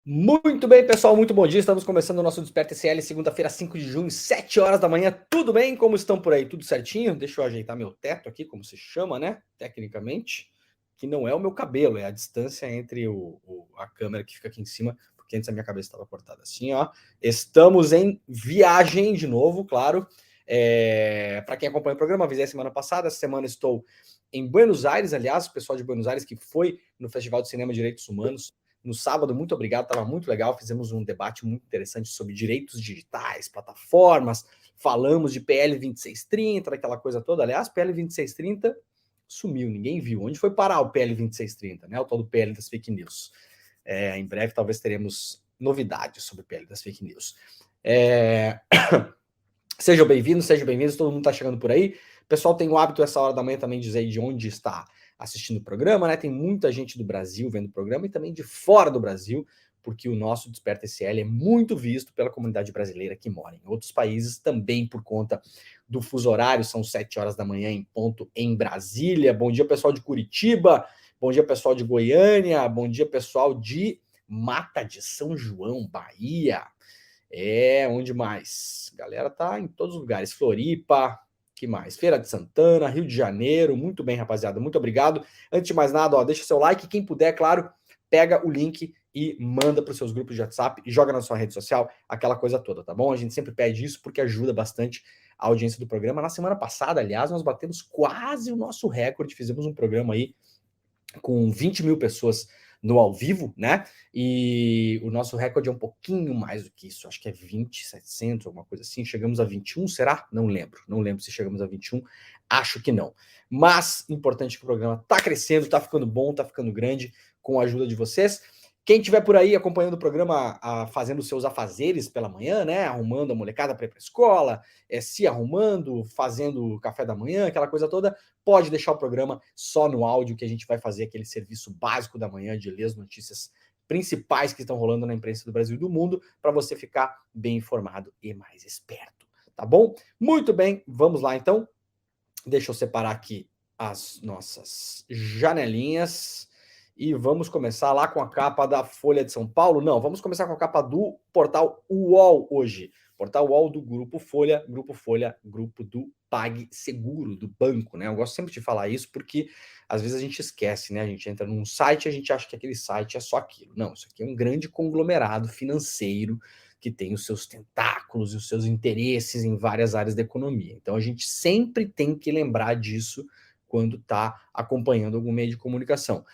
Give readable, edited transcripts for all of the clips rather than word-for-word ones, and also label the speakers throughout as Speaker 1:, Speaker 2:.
Speaker 1: Muito bem, pessoal, muito bom dia. Estamos começando o nosso Desperta SL, segunda-feira, 5 de junho, 7 horas da manhã. Tudo bem? Como estão por aí? Tudo certinho? Deixa eu ajeitar meu teto aqui, como se chama, né? Tecnicamente, que não é o meu cabelo, é a distância entre a câmera que fica aqui em cima, porque antes a minha cabeça estava cortada assim, ó. Estamos em viagem de novo, claro. Para quem acompanha o programa, avisei semana passada, essa semana estou em Buenos Aires, aliás, o pessoal de Buenos Aires que foi no Festival de Cinema e Direitos Humanos no sábado, muito obrigado, estava muito legal, fizemos um debate muito interessante sobre direitos digitais, plataformas, falamos de PL 2630, daquela coisa toda. Aliás, PL 2630 sumiu, ninguém viu. Onde foi parar o PL 2630, né? O tal do PL das fake news. Em breve, talvez teremos novidades sobre o PL das fake news. Sejam bem-vindos, todo mundo está chegando por aí. O pessoal tem o hábito, essa hora da manhã, também dizer de onde está assistindo o programa, né? Tem muita gente do Brasil vendo o programa e também de fora do Brasil, porque o nosso Desperta SL é muito visto pela comunidade brasileira que mora em outros países, também por conta do fuso horário, são 7 horas da manhã em ponto em Brasília. Bom dia, pessoal de Curitiba, bom dia, pessoal de Goiânia, bom dia, pessoal de Mata de São João, Bahia. Onde mais? A galera tá em todos os lugares. Floripa, que mais? Feira de Santana, Rio de Janeiro. Muito bem, rapaziada. Muito obrigado. Antes de mais nada, ó, deixa seu like. Quem puder, claro, pega o link e manda para os seus grupos de WhatsApp e joga na sua rede social, aquela coisa toda, tá bom? A gente sempre pede isso porque ajuda bastante a audiência do programa. Na semana passada, aliás, nós batemos quase o nosso recorde. Fizemos um programa aí com 20 mil pessoas no ao vivo, né? E o nosso recorde é um pouquinho mais do que isso, acho que é 20.700, alguma coisa assim. Chegamos a 21, será? Não lembro se chegamos a 21, acho que não. Mas, importante que o programa tá crescendo, tá ficando bom, tá ficando grande, com a ajuda de vocês. Quem estiver por aí acompanhando o programa, fazendo seus afazeres pela manhã, né? Arrumando a molecada para ir para a escola, se arrumando, fazendo café da manhã, aquela coisa toda, pode deixar o programa só no áudio, que a gente vai fazer aquele serviço básico da manhã de ler as notícias principais que estão rolando na imprensa do Brasil e do mundo, para você ficar bem informado e mais esperto, tá bom? Muito bem, vamos lá então. Deixa eu separar aqui as nossas janelinhas e vamos começar lá com a capa da Folha de São Paulo. Não, vamos começar com a capa do portal UOL hoje. Portal UOL do Grupo Folha, grupo do PagSeguro, do banco, né? Eu gosto sempre de falar isso porque às vezes a gente esquece, né? A gente entra num site e a gente acha que aquele site é só aquilo. Não, isso aqui é um grande conglomerado financeiro que tem os seus tentáculos e os seus interesses em várias áreas da economia. Então a gente sempre tem que lembrar disso quando está acompanhando algum meio de comunicação.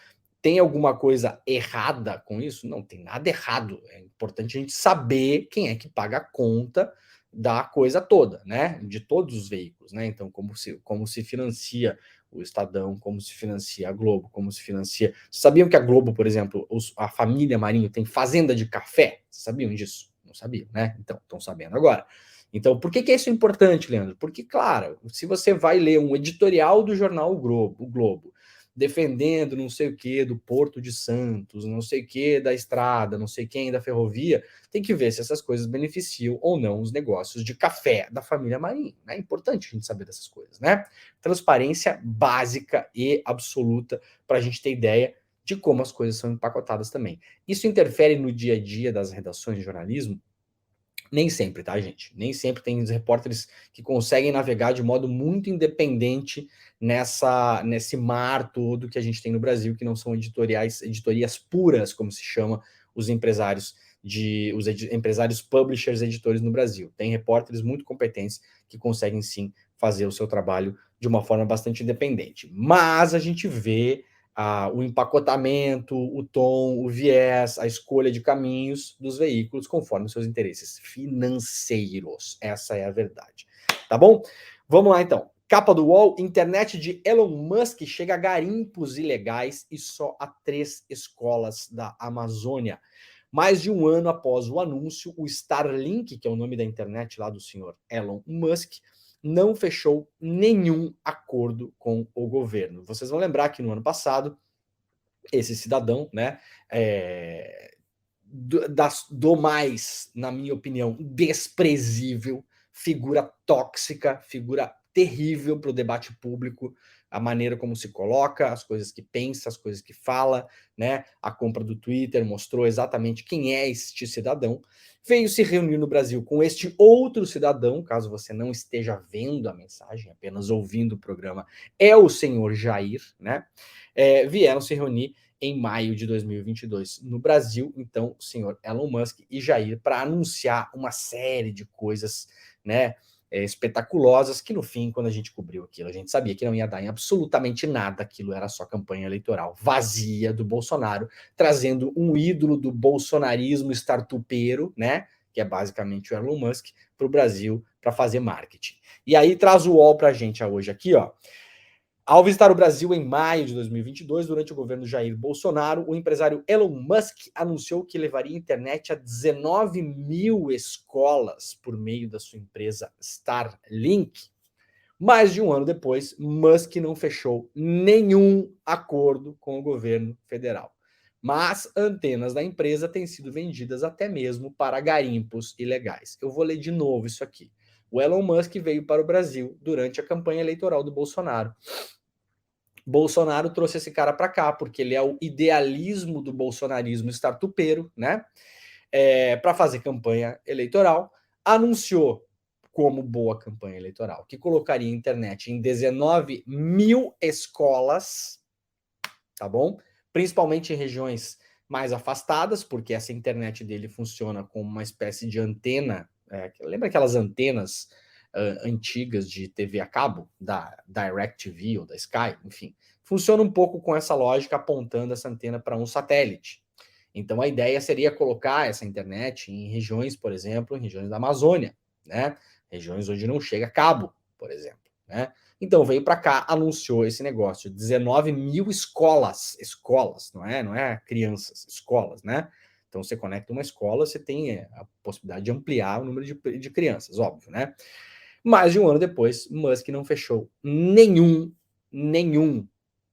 Speaker 1: Tem alguma coisa errada com isso? Não tem nada errado. É importante a gente saber quem é que paga a conta da coisa toda, né? De todos os veículos, né? Então, como se financia o Estadão, como se financia a Globo, como se financia. Vocês sabiam que a Globo, por exemplo, a família Marinho tem fazenda de café? Vocês sabiam disso? Não sabiam, né? Então, estão sabendo agora. Então, por que isso é importante, Leandro? Porque, claro, se você vai ler um editorial do jornal o Globo, defendendo não sei o que do Porto de Santos, não sei o que da estrada, não sei quem da ferrovia, tem que ver se essas coisas beneficiam ou não os negócios de café da família Marinho. É importante a gente saber dessas coisas, né? Transparência básica e absoluta para a gente ter ideia de como as coisas são empacotadas também. Isso interfere no dia a dia das redações de jornalismo? Nem sempre, tá, gente? Nem sempre tem os repórteres que conseguem navegar de modo muito independente nesse mar todo que a gente tem no Brasil, que não são editorias puras, como se chama os empresários empresários publishers, editores no Brasil. Tem repórteres muito competentes que conseguem sim fazer o seu trabalho de uma forma bastante independente. Mas a gente vê o empacotamento, o tom, o viés, a escolha de caminhos dos veículos conforme os seus interesses financeiros. Essa é a verdade. Tá bom? Vamos lá então. Capa do UOL, internet de Elon Musk chega a garimpos ilegais e só a 3 escolas da Amazônia. Mais de um ano após o anúncio, o Starlink, que é o nome da internet lá do senhor Elon Musk, não fechou nenhum acordo com o governo. Vocês vão lembrar que no ano passado, esse cidadão, né, do mais, na minha opinião, desprezível, figura tóxica, figura terrível para o debate público, a maneira como se coloca, as coisas que pensa, as coisas que fala, né? A compra do Twitter mostrou exatamente quem é este cidadão. Veio se reunir no Brasil com este outro cidadão, caso você não esteja vendo a mensagem, apenas ouvindo o programa, é o senhor Jair, né? Vieram se reunir em maio de 2022 no Brasil, então, o senhor Elon Musk e Jair, para anunciar uma série de coisas, né? Espetaculosas, que no fim, quando a gente cobriu aquilo, a gente sabia que não ia dar em absolutamente nada, aquilo era só campanha eleitoral vazia do Bolsonaro, trazendo um ídolo do bolsonarismo startupeiro, né, que é basicamente o Elon Musk, para o Brasil, para fazer marketing. E aí traz o UOL para a gente hoje aqui, ó. Ao visitar o Brasil em maio de 2022, durante o governo Jair Bolsonaro, o empresário Elon Musk anunciou que levaria a internet a 19 mil escolas por meio da sua empresa Starlink. Mais de um ano depois, Musk não fechou nenhum acordo com o governo federal. Mas antenas da empresa têm sido vendidas até mesmo para garimpos ilegais. Eu vou ler de novo isso aqui. O Elon Musk veio para o Brasil durante a campanha eleitoral do Bolsonaro. Bolsonaro trouxe esse cara para cá, porque ele é o idealismo do bolsonarismo startupeiro, né? Para fazer campanha eleitoral. Anunciou, como boa campanha eleitoral, que colocaria a internet em 19 mil escolas, tá bom? Principalmente em regiões mais afastadas, porque essa internet dele funciona como uma espécie de antena. Lembra aquelas antenas antigas de TV a cabo, da DirecTV ou da Sky, enfim, funciona um pouco com essa lógica, apontando essa antena para um satélite. Então a ideia seria colocar essa internet em regiões, por exemplo, em regiões da Amazônia, né? Regiões onde não chega cabo, por exemplo, né? Então veio para cá, anunciou esse negócio, 19 mil escolas, não é crianças, escolas, né? Então você conecta uma escola, você tem a possibilidade de ampliar o número de crianças, óbvio, né? Mais de um ano depois, Musk não fechou nenhum,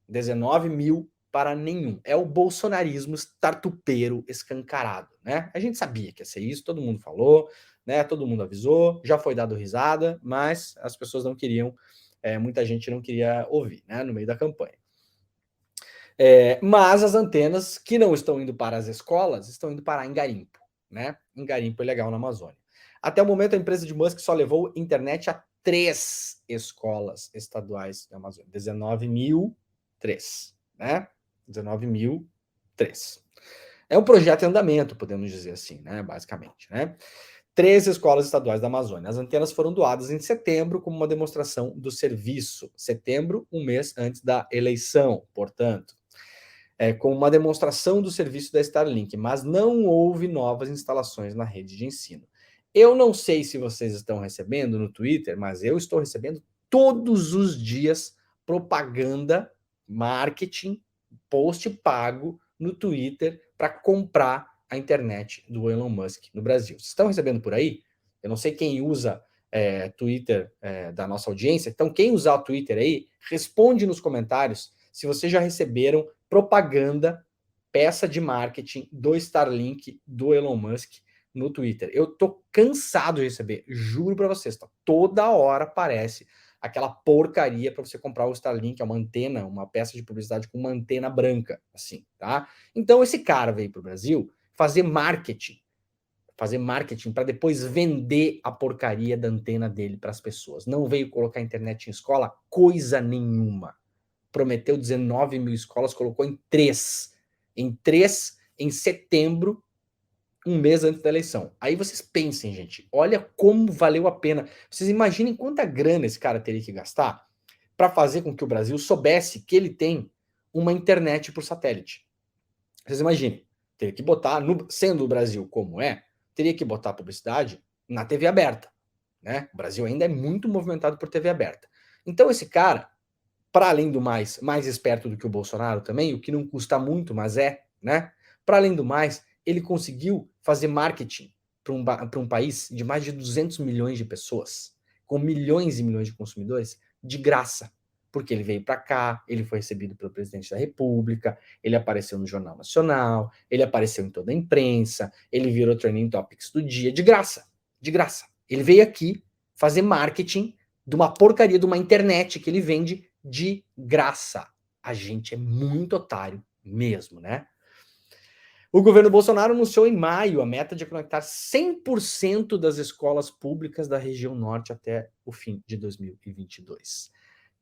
Speaker 1: 19 mil para nenhum. É o bolsonarismo startupeiro escancarado, né? A gente sabia que ia ser isso, todo mundo falou, né? Todo mundo avisou, já foi dado risada, mas as pessoas não queriam, muita gente não queria ouvir, né? No meio da campanha. Mas as antenas que não estão indo para as escolas estão indo parar em garimpo, né? Em garimpo ilegal na Amazônia. Até o momento, a empresa de Musk só levou internet a 3 escolas estaduais da Amazônia. 19.003, né? 19.003. É um projeto em andamento, podemos dizer assim, né? Basicamente, né? 3 escolas estaduais da Amazônia. As antenas foram doadas em setembro como uma demonstração do serviço. Setembro, um mês antes da eleição, portanto. Com uma demonstração do serviço da Starlink, mas não houve novas instalações na rede de ensino. Eu não sei se vocês estão recebendo no Twitter, mas eu estou recebendo todos os dias propaganda, marketing, post pago no Twitter para comprar a internet do Elon Musk no Brasil. Vocês estão recebendo por aí? Eu não sei quem usa Twitter da nossa audiência, então quem usar o Twitter aí, responde nos comentários se vocês já receberam propaganda, peça de marketing do Starlink do Elon Musk no Twitter. Eu tô cansado de receber, juro para vocês, tá? Toda hora aparece aquela porcaria para você comprar o Starlink, é uma antena, uma peça de publicidade com uma antena branca, assim, tá? Então esse cara veio pro Brasil fazer marketing para depois vender a porcaria da antena dele para as pessoas. Não veio colocar a internet em escola coisa nenhuma. Prometeu 19 mil escolas, colocou em 3. Em 3, em setembro, um mês antes da eleição. Aí vocês pensem, gente, olha como valeu a pena. Vocês imaginem quanta grana esse cara teria que gastar para fazer com que o Brasil soubesse que ele tem uma internet por satélite. Vocês imaginem, teria que botar, sendo o Brasil como teria que botar publicidade na TV aberta, né? O Brasil ainda é muito movimentado por TV aberta. Então esse cara, para além do mais esperto do que o Bolsonaro também, o que não custa muito, mas né? Para além do mais, ele conseguiu fazer marketing para um país de mais de 200 milhões de pessoas, com milhões e milhões de consumidores, de graça. Porque ele veio para cá, ele foi recebido pelo presidente da República, ele apareceu no Jornal Nacional, ele apareceu em toda a imprensa, ele virou trending topics do dia, de graça, de graça. Ele veio aqui fazer marketing de uma porcaria de uma internet que ele vende de graça. A gente é muito otário mesmo, né? O governo Bolsonaro anunciou em maio a meta de conectar 100% das escolas públicas da região norte até o fim de 2022.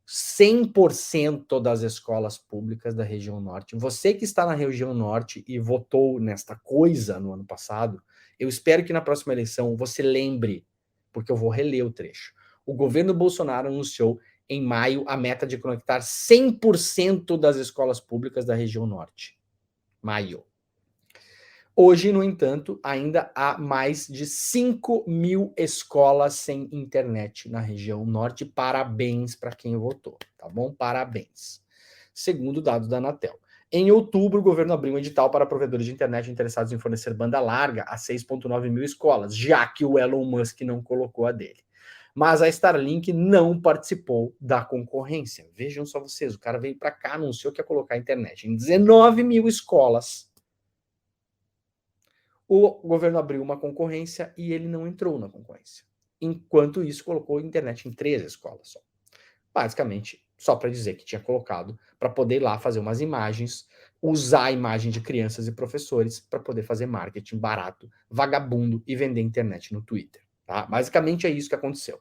Speaker 1: 100% das escolas públicas da região norte. Você que está na região norte e votou nesta coisa no ano passado, eu espero que na próxima eleição você lembre, porque eu vou reler o trecho. O governo Bolsonaro anunciou em maio a meta de conectar 100% das escolas públicas da região norte. Maio. Hoje, no entanto, ainda há mais de 5 mil escolas sem internet na região norte. Parabéns para quem votou, tá bom? Parabéns. Segundo dados da Anatel. Em outubro, o governo abriu um edital para provedores de internet interessados em fornecer banda larga a 6,9 mil escolas, já que o Elon Musk não colocou a dele. Mas a Starlink não participou da concorrência. Vejam só vocês, o cara veio para cá, anunciou que ia colocar a internet em 19 mil escolas. O governo abriu uma concorrência e ele não entrou na concorrência. Enquanto isso, colocou a internet em 3 escolas só. Basicamente, só para dizer que tinha colocado para poder ir lá fazer umas imagens, usar a imagem de crianças e professores para poder fazer marketing barato, vagabundo e vender internet no Twitter. Tá? Basicamente é isso que aconteceu.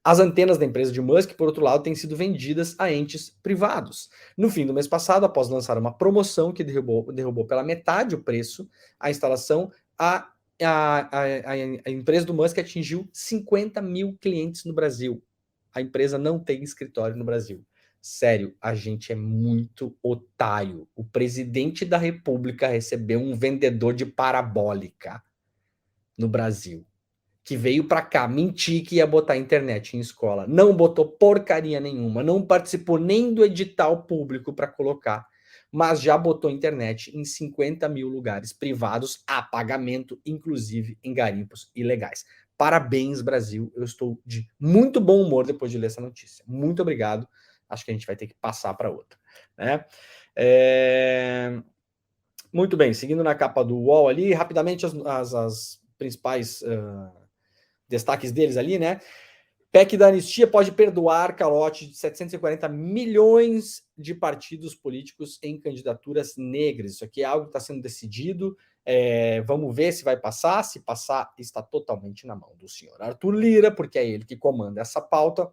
Speaker 1: As antenas da empresa de Musk, por outro lado, têm sido vendidas a entes privados. No fim do mês passado, após lançar uma promoção que derrubou pela metade o preço, a instalação, a empresa do Musk atingiu 50 mil clientes no Brasil. A empresa não tem escritório no Brasil. Sério, a gente é muito otário. O presidente da República recebeu um vendedor de parabólica no Brasil, que veio para cá mentir que ia botar internet em escola. Não botou porcaria nenhuma, não participou nem do edital público para colocar, mas já botou internet em 50 mil lugares privados a pagamento, inclusive em garimpos ilegais. Parabéns, Brasil. Eu estou de muito bom humor depois de ler essa notícia. Muito obrigado. Acho que a gente vai ter que passar para outra, né? Muito bem, seguindo na capa do UOL ali, rapidamente as principais destaques deles ali, né? PEC da anistia pode perdoar calote de 740 milhões de partidos políticos em candidaturas negras. Isso aqui é algo que está sendo decidido. Vamos ver se vai passar. Se passar, está totalmente na mão do senhor Arthur Lira, porque é ele que comanda essa pauta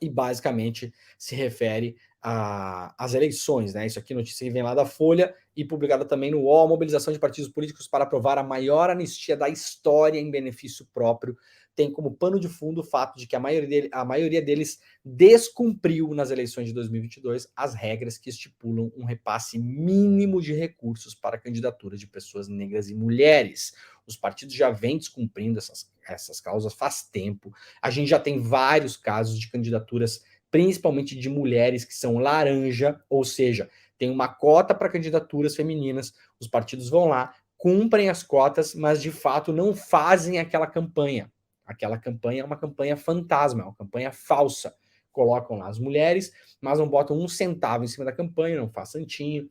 Speaker 1: e basicamente se refere às eleições, né? Isso aqui, notícia que vem lá da Folha e publicada também no UOL, mobilização de partidos políticos para aprovar a maior anistia da história em benefício próprio, tem como pano de fundo o fato de que a maioria deles descumpriu nas eleições de 2022 as regras que estipulam um repasse mínimo de recursos para a candidatura de pessoas negras e mulheres. Os partidos já vêm descumprindo essas causas faz tempo. A gente já tem vários casos de candidaturas, principalmente de mulheres que são laranja, ou seja, tem uma cota para candidaturas femininas, os partidos vão lá, cumprem as cotas, mas de fato não fazem aquela campanha. Aquela campanha é uma campanha fantasma, é uma campanha falsa. Colocam lá as mulheres, mas não botam um centavo em cima da campanha, não faz santinho,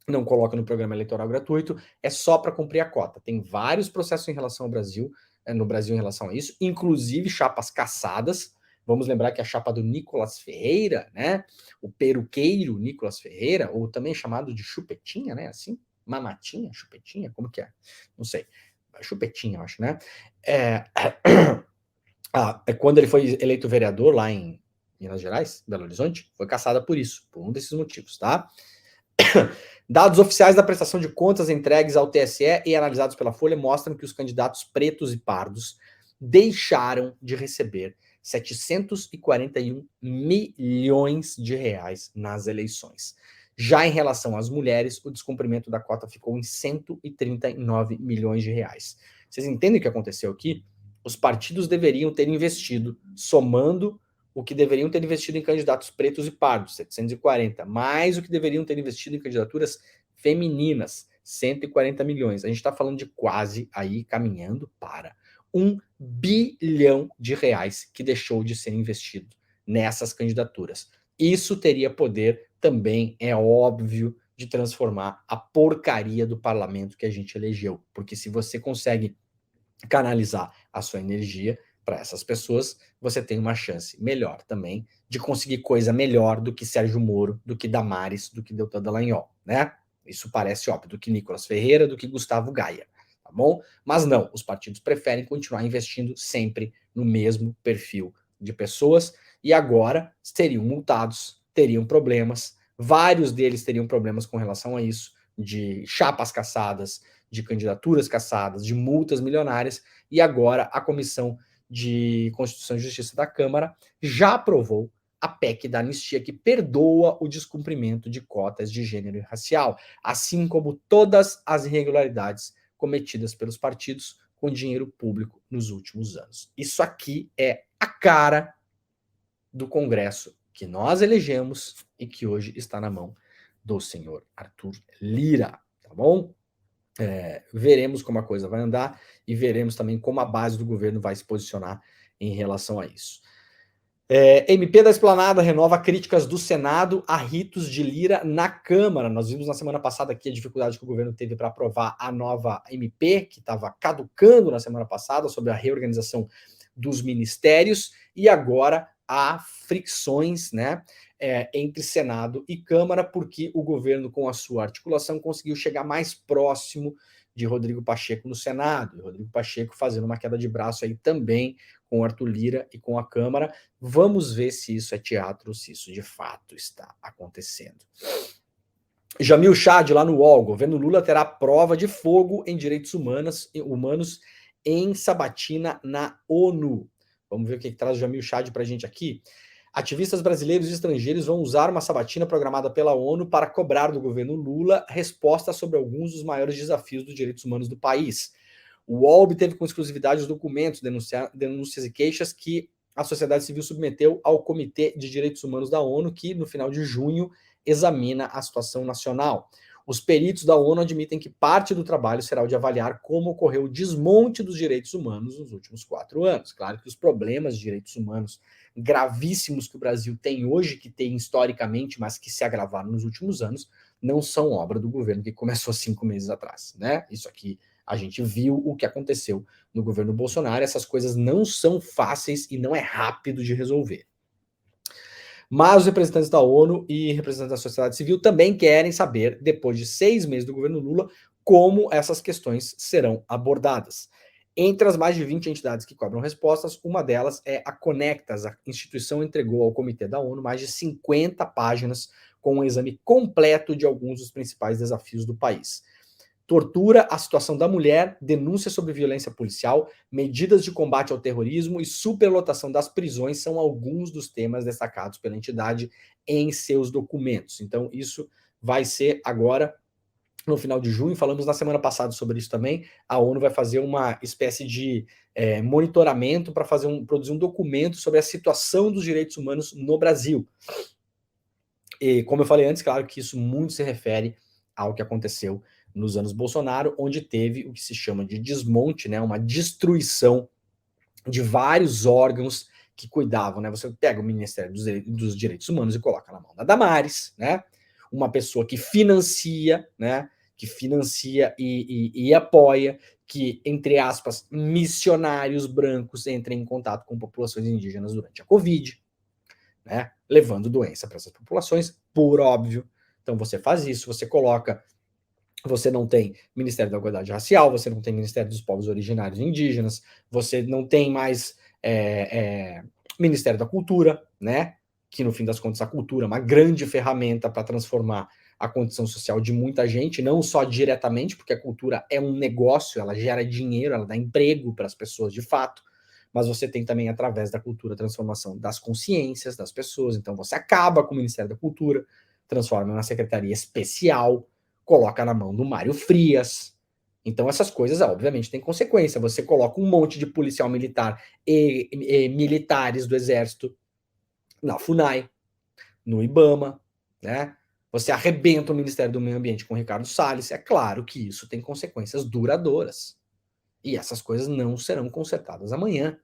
Speaker 1: não coloca no programa eleitoral gratuito, é só para cumprir a cota. Tem vários processos em relação ao Brasil, no Brasil em relação a isso, inclusive chapas caçadas. Vamos lembrar que a chapa do Nicolas Ferreira, né, o peruqueiro Nicolas Ferreira, ou também chamado de Chupetinha, né, assim, Mamatinha, Chupetinha, como que é? Não sei. Chupetinha, eu acho, né? Quando ele foi eleito vereador lá em Minas Gerais, Belo Horizonte, foi caçada por isso, por um desses motivos, tá? Dados oficiais da prestação de contas entregues ao TSE e analisados pela Folha mostram que os candidatos pretos e pardos deixaram de receber 741 milhões de reais nas eleições. Já em relação às mulheres, o descumprimento da cota ficou em 139 milhões de reais. Vocês entendem o que aconteceu aqui? Os partidos deveriam ter investido, somando o que deveriam ter investido em candidatos pretos e pardos, 740, mais o que deveriam ter investido em candidaturas femininas, 140 milhões. A gente está falando de quase aí caminhando para 1 bilhão de reais que deixou de ser investido nessas candidaturas. Isso teria poder também, é óbvio, de transformar a porcaria do parlamento que a gente elegeu. Porque se você consegue canalizar a sua energia para essas pessoas, você tem uma chance melhor também de conseguir coisa melhor do que Sérgio Moro, do que Damares, do que Deltan Dallagnol, né? Isso parece óbvio, do que Nicolas Ferreira, do que Gustavo Gaia, tá bom? Mas não, os partidos preferem continuar investindo sempre no mesmo perfil de pessoas e agora seriam multados, teriam problemas, vários deles teriam problemas com relação a isso, de chapas caçadas, de candidaturas caçadas, de multas milionárias, e agora a Comissão de Constituição e Justiça da Câmara já aprovou a PEC da anistia, que perdoa o descumprimento de cotas de gênero e racial, assim como todas as irregularidades cometidas pelos partidos com dinheiro público nos últimos anos. Isso aqui é a cara do Congresso que nós elegemos e que hoje está na mão do senhor Arthur Lira, tá bom? Veremos como a coisa vai andar e veremos também como a base do governo vai se posicionar em relação a isso. MP da Esplanada renova críticas do Senado a ritos de Lira na Câmara. Nós vimos na semana passada aqui a dificuldade que o governo teve para aprovar a nova MP, que estava caducando na semana passada, sobre a reorganização dos ministérios, e agora há fricções, né, entre Senado e Câmara, porque o governo, com a sua articulação, conseguiu chegar mais próximo de Rodrigo Pacheco no Senado, e Rodrigo Pacheco fazendo uma queda de braço aí também com Arthur Lira e com a Câmara. Vamos ver se isso é teatro, se isso de fato está acontecendo. Jamil Chad, lá no UOL, governo Lula terá prova de fogo em direitos humanos em sabatina na ONU. Vamos ver o que traz o Jamil Chad para a gente aqui. Ativistas brasileiros e estrangeiros vão usar uma sabatina programada pela ONU para cobrar do governo Lula respostas sobre alguns dos maiores desafios dos direitos humanos do país. O UOL obteve com exclusividade os documentos, denúncias e queixas que a sociedade civil submeteu ao Comitê de Direitos Humanos da ONU, que no final de junho examina a situação nacional. Os peritos da ONU admitem que parte do trabalho será o de avaliar como ocorreu o desmonte dos direitos humanos nos últimos 4 anos. Claro que os problemas de direitos humanos gravíssimos que o Brasil tem hoje, que tem historicamente, mas que se agravaram nos últimos anos, não são obra do governo que começou 5 meses atrás, né? Isso aqui a gente viu o que aconteceu no governo Bolsonaro. Essas coisas não são fáceis e não é rápido de resolver. Mas os representantes da ONU e representantes da sociedade civil também querem saber, depois de 6 meses do governo Lula, como essas questões serão abordadas. Entre as mais de 20 entidades que cobram respostas, uma delas é a Conectas. A instituição entregou ao Comitê da ONU mais de 50 páginas com um exame completo de alguns dos principais desafios do país. Tortura, a situação da mulher, denúncia sobre violência policial, medidas de combate ao terrorismo e superlotação das prisões são alguns dos temas destacados pela entidade em seus documentos. Então, isso vai ser agora no final de junho. Falamos na semana passada sobre isso também. A ONU vai fazer uma espécie de monitoramento para produzir um documento sobre a situação dos direitos humanos no Brasil. E, como eu falei antes, claro que isso muito se refere ao que aconteceu nos anos Bolsonaro, onde teve o que se chama de desmonte, né, uma destruição de vários órgãos que cuidavam, né? Você pega o Ministério dos Direitos Humanos e coloca na mão da Damares, né? Uma pessoa que financia, né? Que financia e apoia que, entre aspas, missionários brancos entrem em contato com populações indígenas durante a Covid, né? Levando doença para essas populações, por óbvio. Então você faz isso, você coloca. Você não tem Ministério da Igualdade Racial, você não tem Ministério dos Povos Originários e Indígenas, você não tem mais Ministério da Cultura, né? Que no fim das contas a cultura é uma grande ferramenta para transformar a condição social de muita gente, não só diretamente, porque a cultura é um negócio, ela gera dinheiro, ela dá emprego para as pessoas de fato, mas você tem também, através da cultura, a transformação das consciências das pessoas. Então você acaba com o Ministério da Cultura, transforma em uma secretaria especial, coloca na mão do Mário Frias. Então essas coisas, obviamente, têm consequência. Você coloca um monte de policial militar e militares do Exército na FUNAI, no IBAMA, né? Você arrebenta o Ministério do Meio Ambiente com o Ricardo Salles. É claro que isso tem consequências duradouras. E essas coisas não serão consertadas amanhã,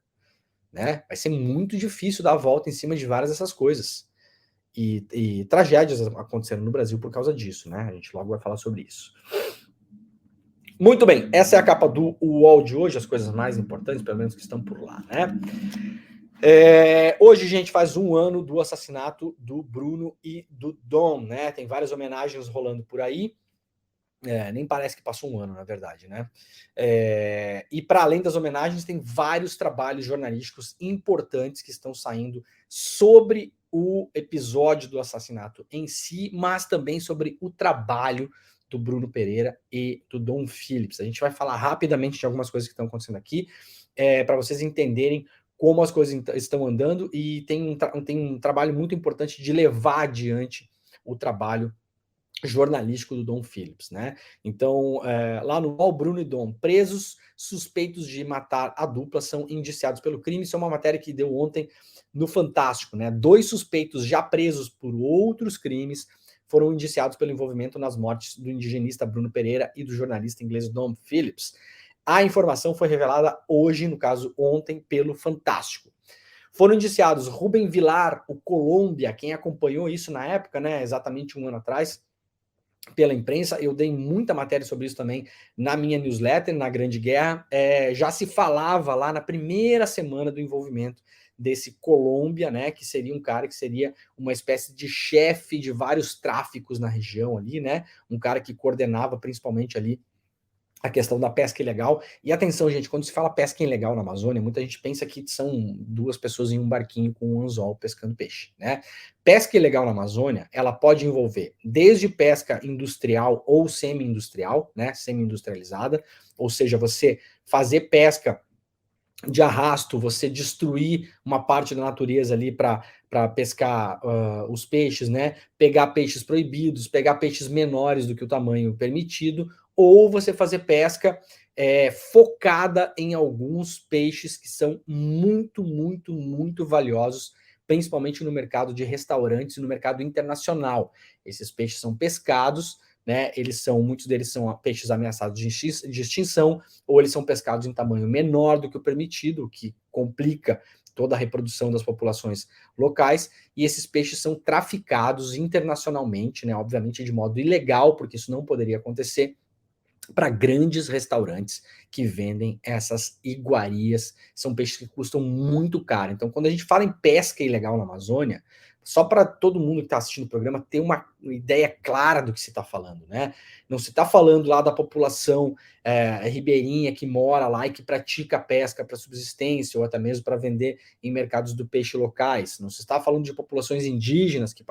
Speaker 1: né? Vai ser muito difícil dar a volta em cima de várias dessas coisas. E tragédias aconteceram no Brasil por causa disso, né? A gente logo vai falar sobre isso. Muito bem, essa é a capa do UOL de hoje, as coisas mais importantes, pelo menos que estão por lá, né? Hoje, gente, faz um ano do assassinato do Bruno e do Dom, né? Tem várias homenagens rolando por aí. Nem parece que passou um ano, na verdade, né? E para além das homenagens, tem vários trabalhos jornalísticos importantes que estão saindo sobre o episódio do assassinato em si, mas também sobre o trabalho do Bruno Pereira e do Dom Phillips. A gente vai falar rapidamente de algumas coisas que estão acontecendo aqui, para vocês entenderem como as coisas estão andando, e tem um trabalho muito importante de levar adiante o trabalho jornalístico do Dom Phillips, né? Então, lá no UOL, Bruno e Dom, presos suspeitos de matar a dupla, são indiciados pelo crime. Isso é uma matéria que deu ontem no Fantástico, né? 2 suspeitos já presos por outros crimes foram indiciados pelo envolvimento nas mortes do indigenista Bruno Pereira e do jornalista inglês Dom Phillips. A informação foi revelada hoje, no caso ontem, pelo Fantástico. Foram indiciados Rubem Vilar, o Colômbia, quem acompanhou isso na época, né, exatamente um ano atrás, pela imprensa. Eu dei muita matéria sobre isso também na minha newsletter, na Grande Guerra. Já se falava lá na primeira semana do envolvimento desse Colômbia, né, que seria um cara que seria uma espécie de chefe de vários tráficos na região ali, né, um cara que coordenava principalmente ali a questão da pesca ilegal. E atenção, gente, quando se fala pesca ilegal na Amazônia, muita gente pensa que são 2 pessoas em um barquinho com um anzol pescando peixe, né? Pesca ilegal na Amazônia, ela pode envolver desde pesca industrial ou semi-industrial, né? Semi-industrializada, ou seja, você fazer pesca de arrasto, você destruir uma parte da natureza ali para pescar os peixes, né? Pegar peixes proibidos, pegar peixes menores do que o tamanho permitido, ou você fazer pesca focada em alguns peixes que são muito, muito, muito valiosos, principalmente no mercado de restaurantes e no mercado internacional. Esses peixes são pescados, né? Muitos deles são peixes ameaçados de extinção, ou eles são pescados em tamanho menor do que o permitido, o que complica toda a reprodução das populações locais, e esses peixes são traficados internacionalmente, né, obviamente de modo ilegal, porque isso não poderia acontecer, para grandes restaurantes que vendem essas iguarias. São peixes que custam muito caro. Então, quando a gente fala em pesca ilegal na Amazônia, só para todo mundo que está assistindo o programa ter uma ideia clara do que se está falando, né? Não se está falando lá da população ribeirinha que mora lá e que pratica pesca para subsistência ou até mesmo para vender em mercados do peixe locais. Não se está falando de populações indígenas que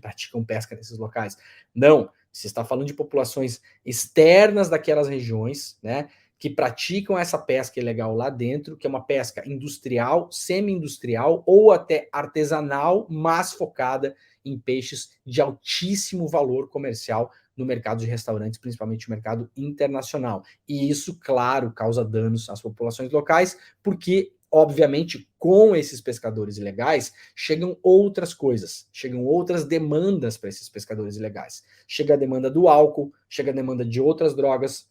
Speaker 1: praticam pesca nesses locais. Não. Se está falando de populações externas daquelas regiões, né, que praticam essa pesca ilegal lá dentro, que é uma pesca industrial, semi-industrial ou até artesanal, mas focada em peixes de altíssimo valor comercial no mercado de restaurantes, principalmente no mercado internacional. E isso, claro, causa danos às populações locais, porque obviamente, com esses pescadores ilegais, chegam outras coisas, chegam outras demandas para esses pescadores ilegais. Chega a demanda do álcool, chega a demanda de outras drogas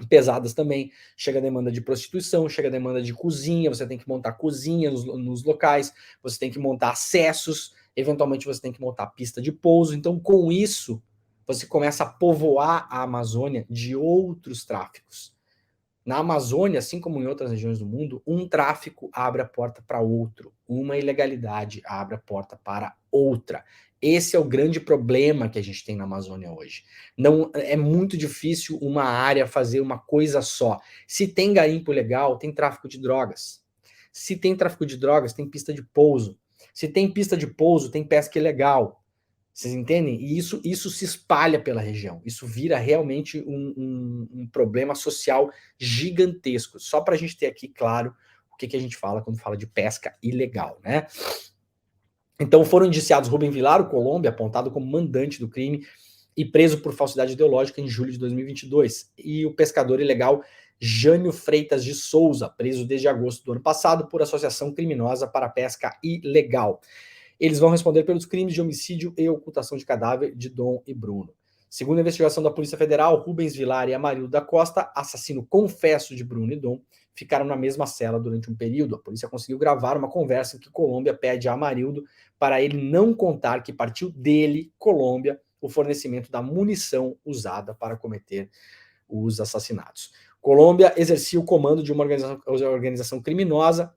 Speaker 1: pesadas também, chega a demanda de prostituição, chega a demanda de cozinha, você tem que montar cozinha nos locais, você tem que montar acessos, eventualmente você tem que montar pista de pouso. Então, com isso, você começa a povoar a Amazônia de outros tráficos. Na Amazônia, assim como em outras regiões do mundo, um tráfico abre a porta para outro, uma ilegalidade abre a porta para outra. Esse é o grande problema que a gente tem na Amazônia hoje. Não é muito difícil uma área fazer uma coisa só. Se tem garimpo legal, tem tráfico de drogas. Se tem tráfico de drogas, tem pista de pouso. Se tem pista de pouso, tem pesca ilegal. Vocês entendem? E isso se espalha pela região. Isso vira realmente um problema social gigantesco. Só para a gente ter aqui claro o que a gente fala quando fala de pesca ilegal, né? Então foram indiciados Rubem Vilar, o Colômbia, apontado como mandante do crime e preso por falsidade ideológica em julho de 2022. E o pescador ilegal Jânio Freitas de Souza, preso desde agosto do ano passado por associação criminosa para pesca ilegal. Eles vão responder pelos crimes de homicídio e ocultação de cadáver de Dom e Bruno. Segundo a investigação da Polícia Federal, Rubens Vilar e Amarildo da Costa, assassino confesso de Bruno e Dom, ficaram na mesma cela durante um período. A polícia conseguiu gravar uma conversa em que Colômbia pede a Amarildo para ele não contar que partiu dele, Colômbia, o fornecimento da munição usada para cometer os assassinatos. Colômbia exercia o comando de uma organização criminosa,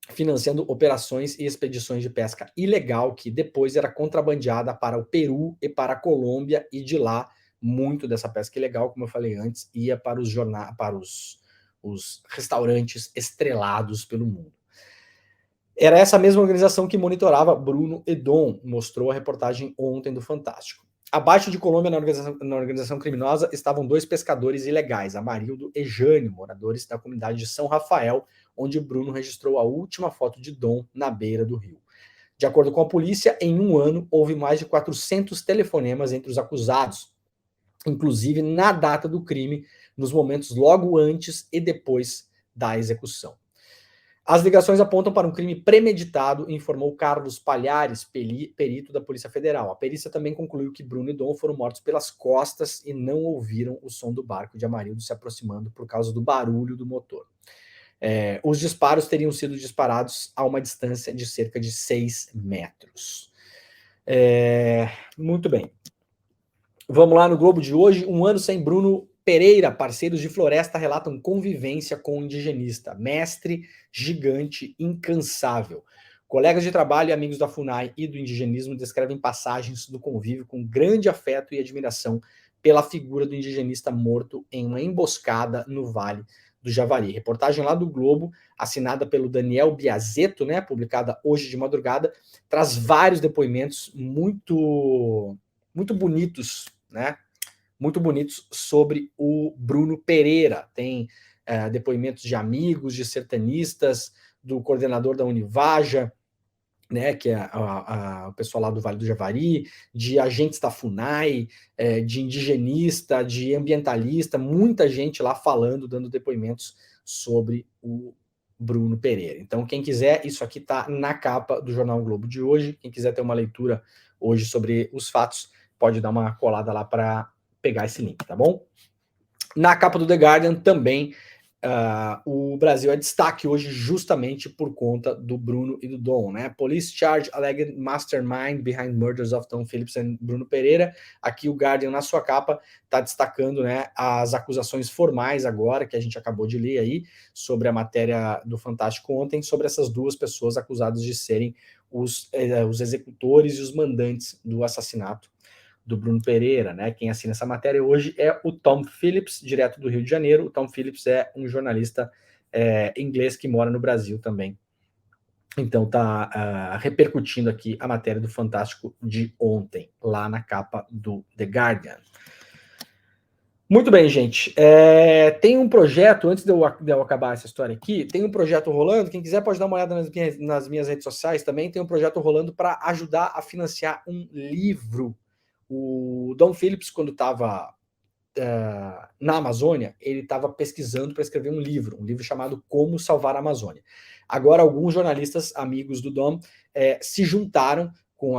Speaker 1: financiando operações e expedições de pesca ilegal, que depois era contrabandeada para o Peru e para a Colômbia, e de lá, muito dessa pesca ilegal, como eu falei antes, ia para os restaurantes estrelados pelo mundo. Era essa mesma organização que monitorava Bruno e Dom, mostrou a reportagem ontem do Fantástico. Abaixo de Colômbia, na organização criminosa, estavam 2 pescadores ilegais, Amarildo e Jânio, moradores da comunidade de São Rafael, onde Bruno registrou a última foto de Dom na beira do rio. De acordo com a polícia, em um ano, houve mais de 400 telefonemas entre os acusados, inclusive na data do crime, nos momentos logo antes e depois da execução. As ligações apontam para um crime premeditado, informou Carlos Palhares, perito da Polícia Federal. A perícia também concluiu que Bruno e Dom foram mortos pelas costas e não ouviram o som do barco de Amarildo se aproximando por causa do barulho do motor. Os disparos teriam sido disparados a uma distância de cerca de 6 metros. Muito bem. Vamos lá no Globo de hoje. Um ano sem Bruno Pereira, parceiros de floresta relatam convivência com o indigenista. Mestre, gigante, incansável. Colegas de trabalho e amigos da FUNAI e do indigenismo descrevem passagens do convívio com grande afeto e admiração pela figura do indigenista morto em uma emboscada no Vale do Javari. Reportagem lá do Globo, assinada pelo Daniel Biazetto, né, publicada hoje de madrugada, traz vários depoimentos muito bonitos, né? Muito bonitos sobre o Bruno Pereira. Tem depoimentos de amigos, de sertanistas, do coordenador da Univaja, né, que é o pessoal lá do Vale do Javari, de agentes da FUNAI, de indigenista, de ambientalista, muita gente lá falando, dando depoimentos sobre o Bruno Pereira. Então, quem quiser, isso aqui está na capa do Jornal Globo de hoje. Quem quiser ter uma leitura hoje sobre os fatos, pode dar uma colada lá para pegar esse link, tá bom? Na capa do The Guardian também, o Brasil é destaque hoje justamente por conta do Bruno e do Dom, né? Police charge alleged mastermind behind murders of Dom Phillips e Bruno Pereira. Aqui o Guardian, na sua capa, está destacando, né, as acusações formais agora, que a gente acabou de ler aí, sobre a matéria do Fantástico ontem, sobre essas 2 pessoas acusadas de serem os executores e os mandantes do assassinato do Bruno Pereira, né? Quem assina essa matéria hoje é o Tom Phillips, direto do Rio de Janeiro. O Tom Phillips é um jornalista inglês que mora no Brasil também. Então tá repercutindo aqui a matéria do Fantástico de ontem, lá na capa do The Guardian. Muito bem, gente. Tem um projeto, antes de eu acabar essa história aqui, tem um projeto rolando. Quem quiser pode dar uma olhada nas minhas redes sociais também. Tem um projeto rolando para ajudar a financiar um livro. O Dom Phillips, quando estava na Amazônia, ele estava pesquisando para escrever um livro chamado Como Salvar a Amazônia. Agora, alguns jornalistas amigos do Dom se juntaram com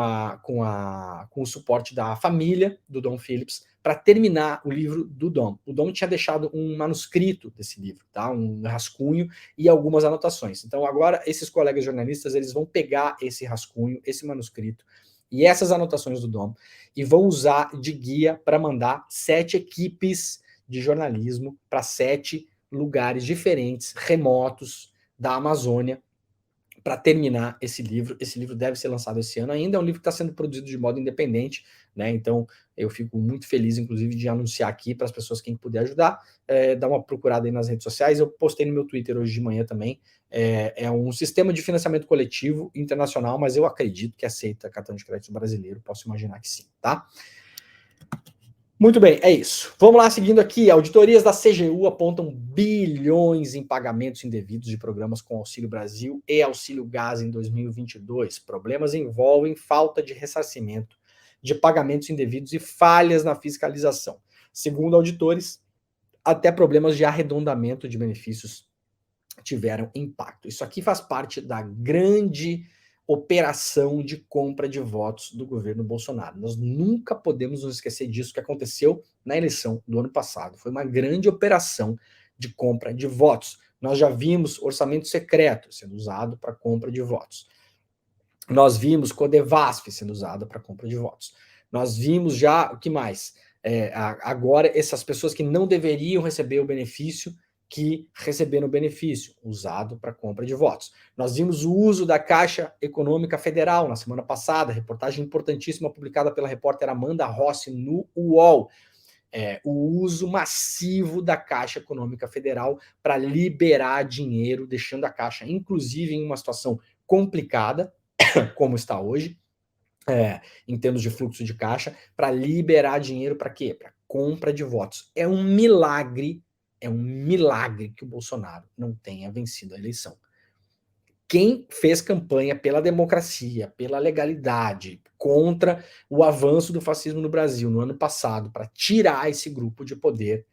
Speaker 1: o suporte da família do Dom Phillips para terminar o livro do Dom. O Dom tinha deixado um manuscrito desse livro, tá? Um rascunho e algumas anotações. Então, agora, esses colegas jornalistas eles vão pegar esse rascunho, esse manuscrito, e essas anotações do Dom, e vão usar de guia para mandar 7 equipes de jornalismo para 7 lugares diferentes, remotos da Amazônia, para terminar esse livro. Esse livro deve ser lançado esse ano ainda, é um livro que está sendo produzido de modo independente, né? Então eu fico muito feliz, inclusive, de anunciar aqui para as pessoas, quem puder ajudar, dá uma procurada aí nas redes sociais. Eu postei no meu Twitter hoje de manhã também. É um sistema de financiamento coletivo internacional, mas eu acredito que aceita cartão de crédito brasileiro, posso imaginar que sim, tá? Muito bem, é isso. Vamos lá, seguindo aqui. Auditorias da CGU apontam bilhões em pagamentos indevidos de programas com Auxílio Brasil e Auxílio Gás em 2022. Problemas envolvem falta de ressarcimento de pagamentos indevidos e falhas na fiscalização. Segundo auditores, até problemas de arredondamento de benefícios tiveram impacto. Isso aqui faz parte da grande operação de compra de votos do governo Bolsonaro. Nós nunca podemos nos esquecer disso que aconteceu na eleição do ano passado. Foi uma grande operação de compra de votos. Nós já vimos orçamento secreto sendo usado para compra de votos. Nós vimos Codevasf sendo usada para compra de votos. Nós vimos já, o que mais? agora essas pessoas que não deveriam receber o benefício, que receberam o benefício, usado para compra de votos. Nós vimos o uso da Caixa Econômica Federal na semana passada, reportagem importantíssima publicada pela repórter Amanda Rossi no UOL. O uso massivo da Caixa Econômica Federal para liberar dinheiro, deixando a Caixa, inclusive, em uma situação complicada, como está hoje, em termos de fluxo de caixa, para liberar dinheiro para quê? Para compra de votos. É um milagre que o Bolsonaro não tenha vencido a eleição. Quem fez campanha pela democracia, pela legalidade, contra o avanço do fascismo no Brasil no ano passado, para tirar esse grupo de poder,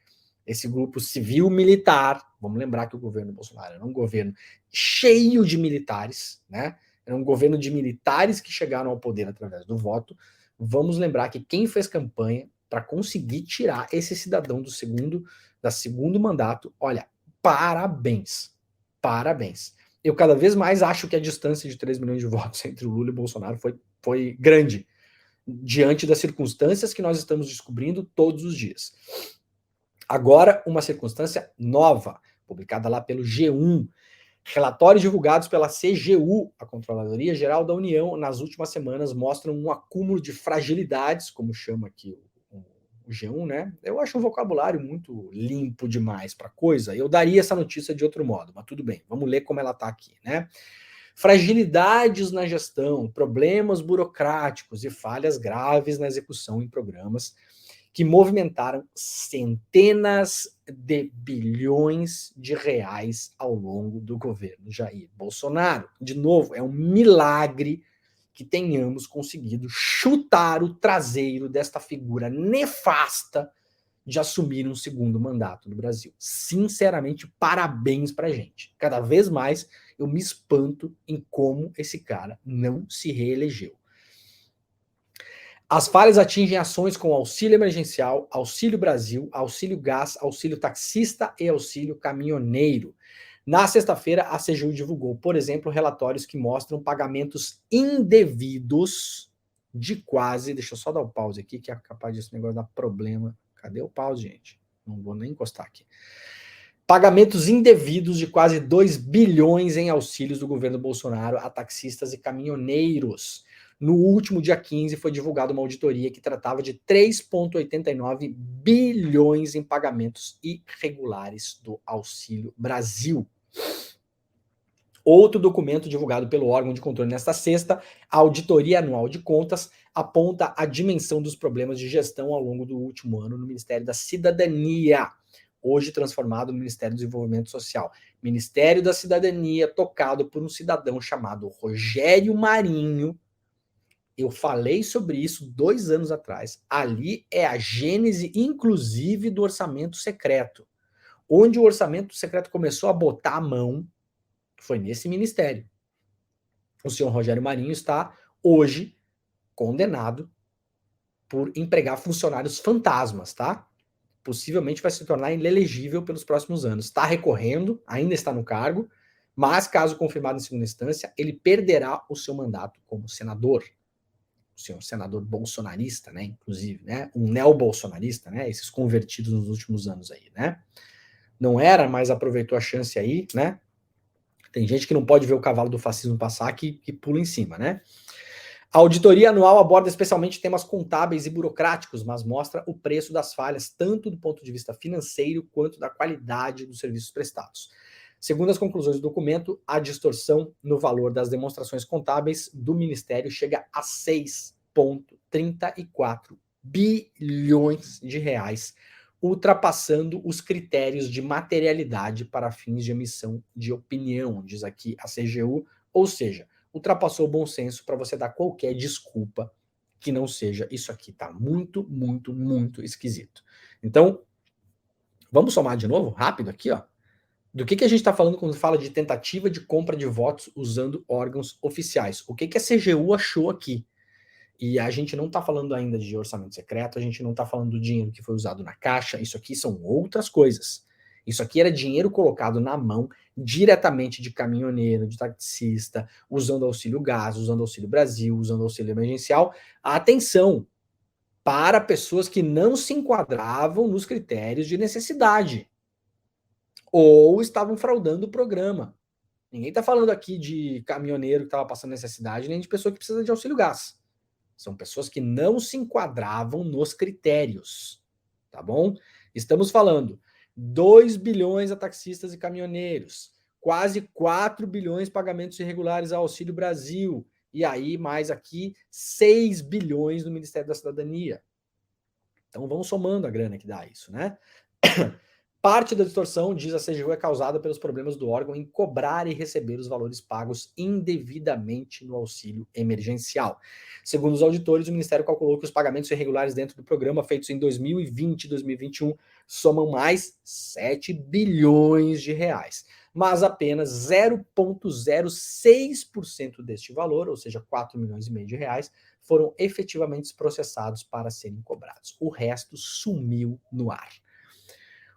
Speaker 1: esse grupo civil-militar, vamos lembrar que o governo Bolsonaro era um governo cheio de militares, né? Era um governo de militares que chegaram ao poder através do voto. Vamos lembrar que quem fez campanha para conseguir tirar esse cidadão do segundo mandato, olha, parabéns. Parabéns. Eu cada vez mais acho que a distância de 3 milhões de votos entre o Lula e o Bolsonaro foi grande, diante das circunstâncias que nós estamos descobrindo todos os dias. Agora, uma circunstância nova, publicada lá pelo G1. Relatórios divulgados pela CGU, a Controladoria Geral da União, nas últimas semanas mostram um acúmulo de fragilidades, como chama aqui o G1, né? Eu acho um vocabulário muito limpo demais para coisa. Eu daria essa notícia de outro modo, mas tudo bem, vamos ler como ela está aqui, né? Fragilidades na gestão, problemas burocráticos e falhas graves na execução em programas que movimentaram centenas de bilhões de reais ao longo do governo Jair Bolsonaro. De novo, é um milagre que tenhamos conseguido chutar o traseiro desta figura nefasta de assumir um segundo mandato no Brasil. Sinceramente, parabéns pra gente. Cada vez mais eu me espanto em como esse cara não se reelegeu. As falhas atingem ações como auxílio emergencial, auxílio Brasil, auxílio gás, auxílio taxista e auxílio caminhoneiro. Na sexta-feira, a CGU divulgou, por exemplo, relatórios que mostram pagamentos indevidos de quase... Deixa eu só dar o pause aqui, que é capaz desse negócio dar problema. Cadê o pause, gente? Não vou nem encostar aqui. Pagamentos indevidos de quase 2 bilhões em auxílios do governo Bolsonaro a taxistas e caminhoneiros. No último dia 15 foi divulgada uma auditoria que tratava de 3,89 bilhões em pagamentos irregulares do Auxílio Brasil. Outro documento divulgado pelo órgão de controle nesta sexta, a Auditoria Anual de Contas, aponta a dimensão dos problemas de gestão ao longo do último ano no Ministério da Cidadania, hoje transformado no Ministério do Desenvolvimento Social. Ministério da Cidadania, tocado por um cidadão chamado Rogério Marinho. Eu falei sobre isso 2 anos atrás. Ali é a gênese, inclusive, do orçamento secreto. Onde o orçamento secreto começou a botar a mão, foi nesse ministério. O senhor Rogério Marinho está, hoje, condenado por empregar funcionários fantasmas, tá? Possivelmente vai se tornar inelegível pelos próximos anos. Está recorrendo, ainda está no cargo, mas, caso confirmado em segunda instância, ele perderá o seu mandato como senador. O senhor senador bolsonarista, né, inclusive, né, um neo-bolsonarista, né, esses convertidos nos últimos anos aí, né, não era, mas aproveitou a chance aí, né, tem gente que não pode ver o cavalo do fascismo passar que pula em cima, né. A auditoria anual aborda especialmente temas contábeis e burocráticos, mas mostra o preço das falhas, tanto do ponto de vista financeiro quanto da qualidade dos serviços prestados. Segundo as conclusões do documento, a distorção no valor das demonstrações contábeis do Ministério chega a 6,34 bilhões de reais, ultrapassando os critérios de materialidade para fins de emissão de opinião, diz aqui a CGU, ou seja, ultrapassou o bom senso para você dar qualquer desculpa que não seja isso aqui, tá muito, muito, muito esquisito. Então, vamos somar de novo, rápido aqui, ó. Do que a gente está falando quando fala de tentativa de compra de votos usando órgãos oficiais? O que a CGU achou aqui? E a gente não está falando ainda de orçamento secreto, a gente não está falando do dinheiro que foi usado na Caixa, isso aqui são outras coisas. Isso aqui era dinheiro colocado na mão diretamente de caminhoneiro, de taxista, usando auxílio gás, usando auxílio Brasil, usando auxílio emergencial. Atenção! para pessoas que não se enquadravam nos critérios de necessidade ou estavam fraudando o programa. Ninguém está falando aqui de caminhoneiro que estava passando necessidade, nem de pessoa que precisa de auxílio gás. São pessoas que não se enquadravam nos critérios, tá bom? Estamos falando 2 bilhões a taxistas e caminhoneiros, quase 4 bilhões pagamentos irregulares ao Auxílio Brasil, e aí mais aqui 6 bilhões no Ministério da Cidadania. Então vamos somando a grana que dá isso, né? Parte da distorção, diz a CGU, é causada pelos problemas do órgão em cobrar e receber os valores pagos indevidamente no auxílio emergencial. Segundo os auditores, o Ministério calculou que os pagamentos irregulares dentro do programa, feitos em 2020 e 2021, somam mais 7 bilhões de reais. Mas apenas 0,06% deste valor, ou seja, 4 milhões e meio de reais, foram efetivamente processados para serem cobrados. O resto sumiu no ar.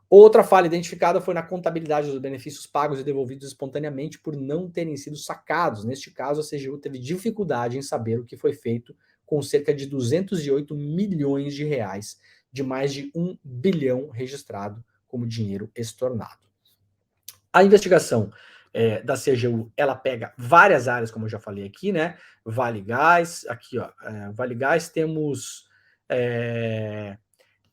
Speaker 1: Outra falha identificada foi na contabilidade dos benefícios pagos e devolvidos espontaneamente por não terem sido sacados. Neste caso, a CGU teve dificuldade em saber o que foi feito com cerca de 208 milhões de reais, de mais de 1 bilhão registrado como dinheiro estornado. A investigação da CGU, ela pega várias áreas, como eu já falei aqui, né? Vale Gás, aqui, ó, Vale Gás temos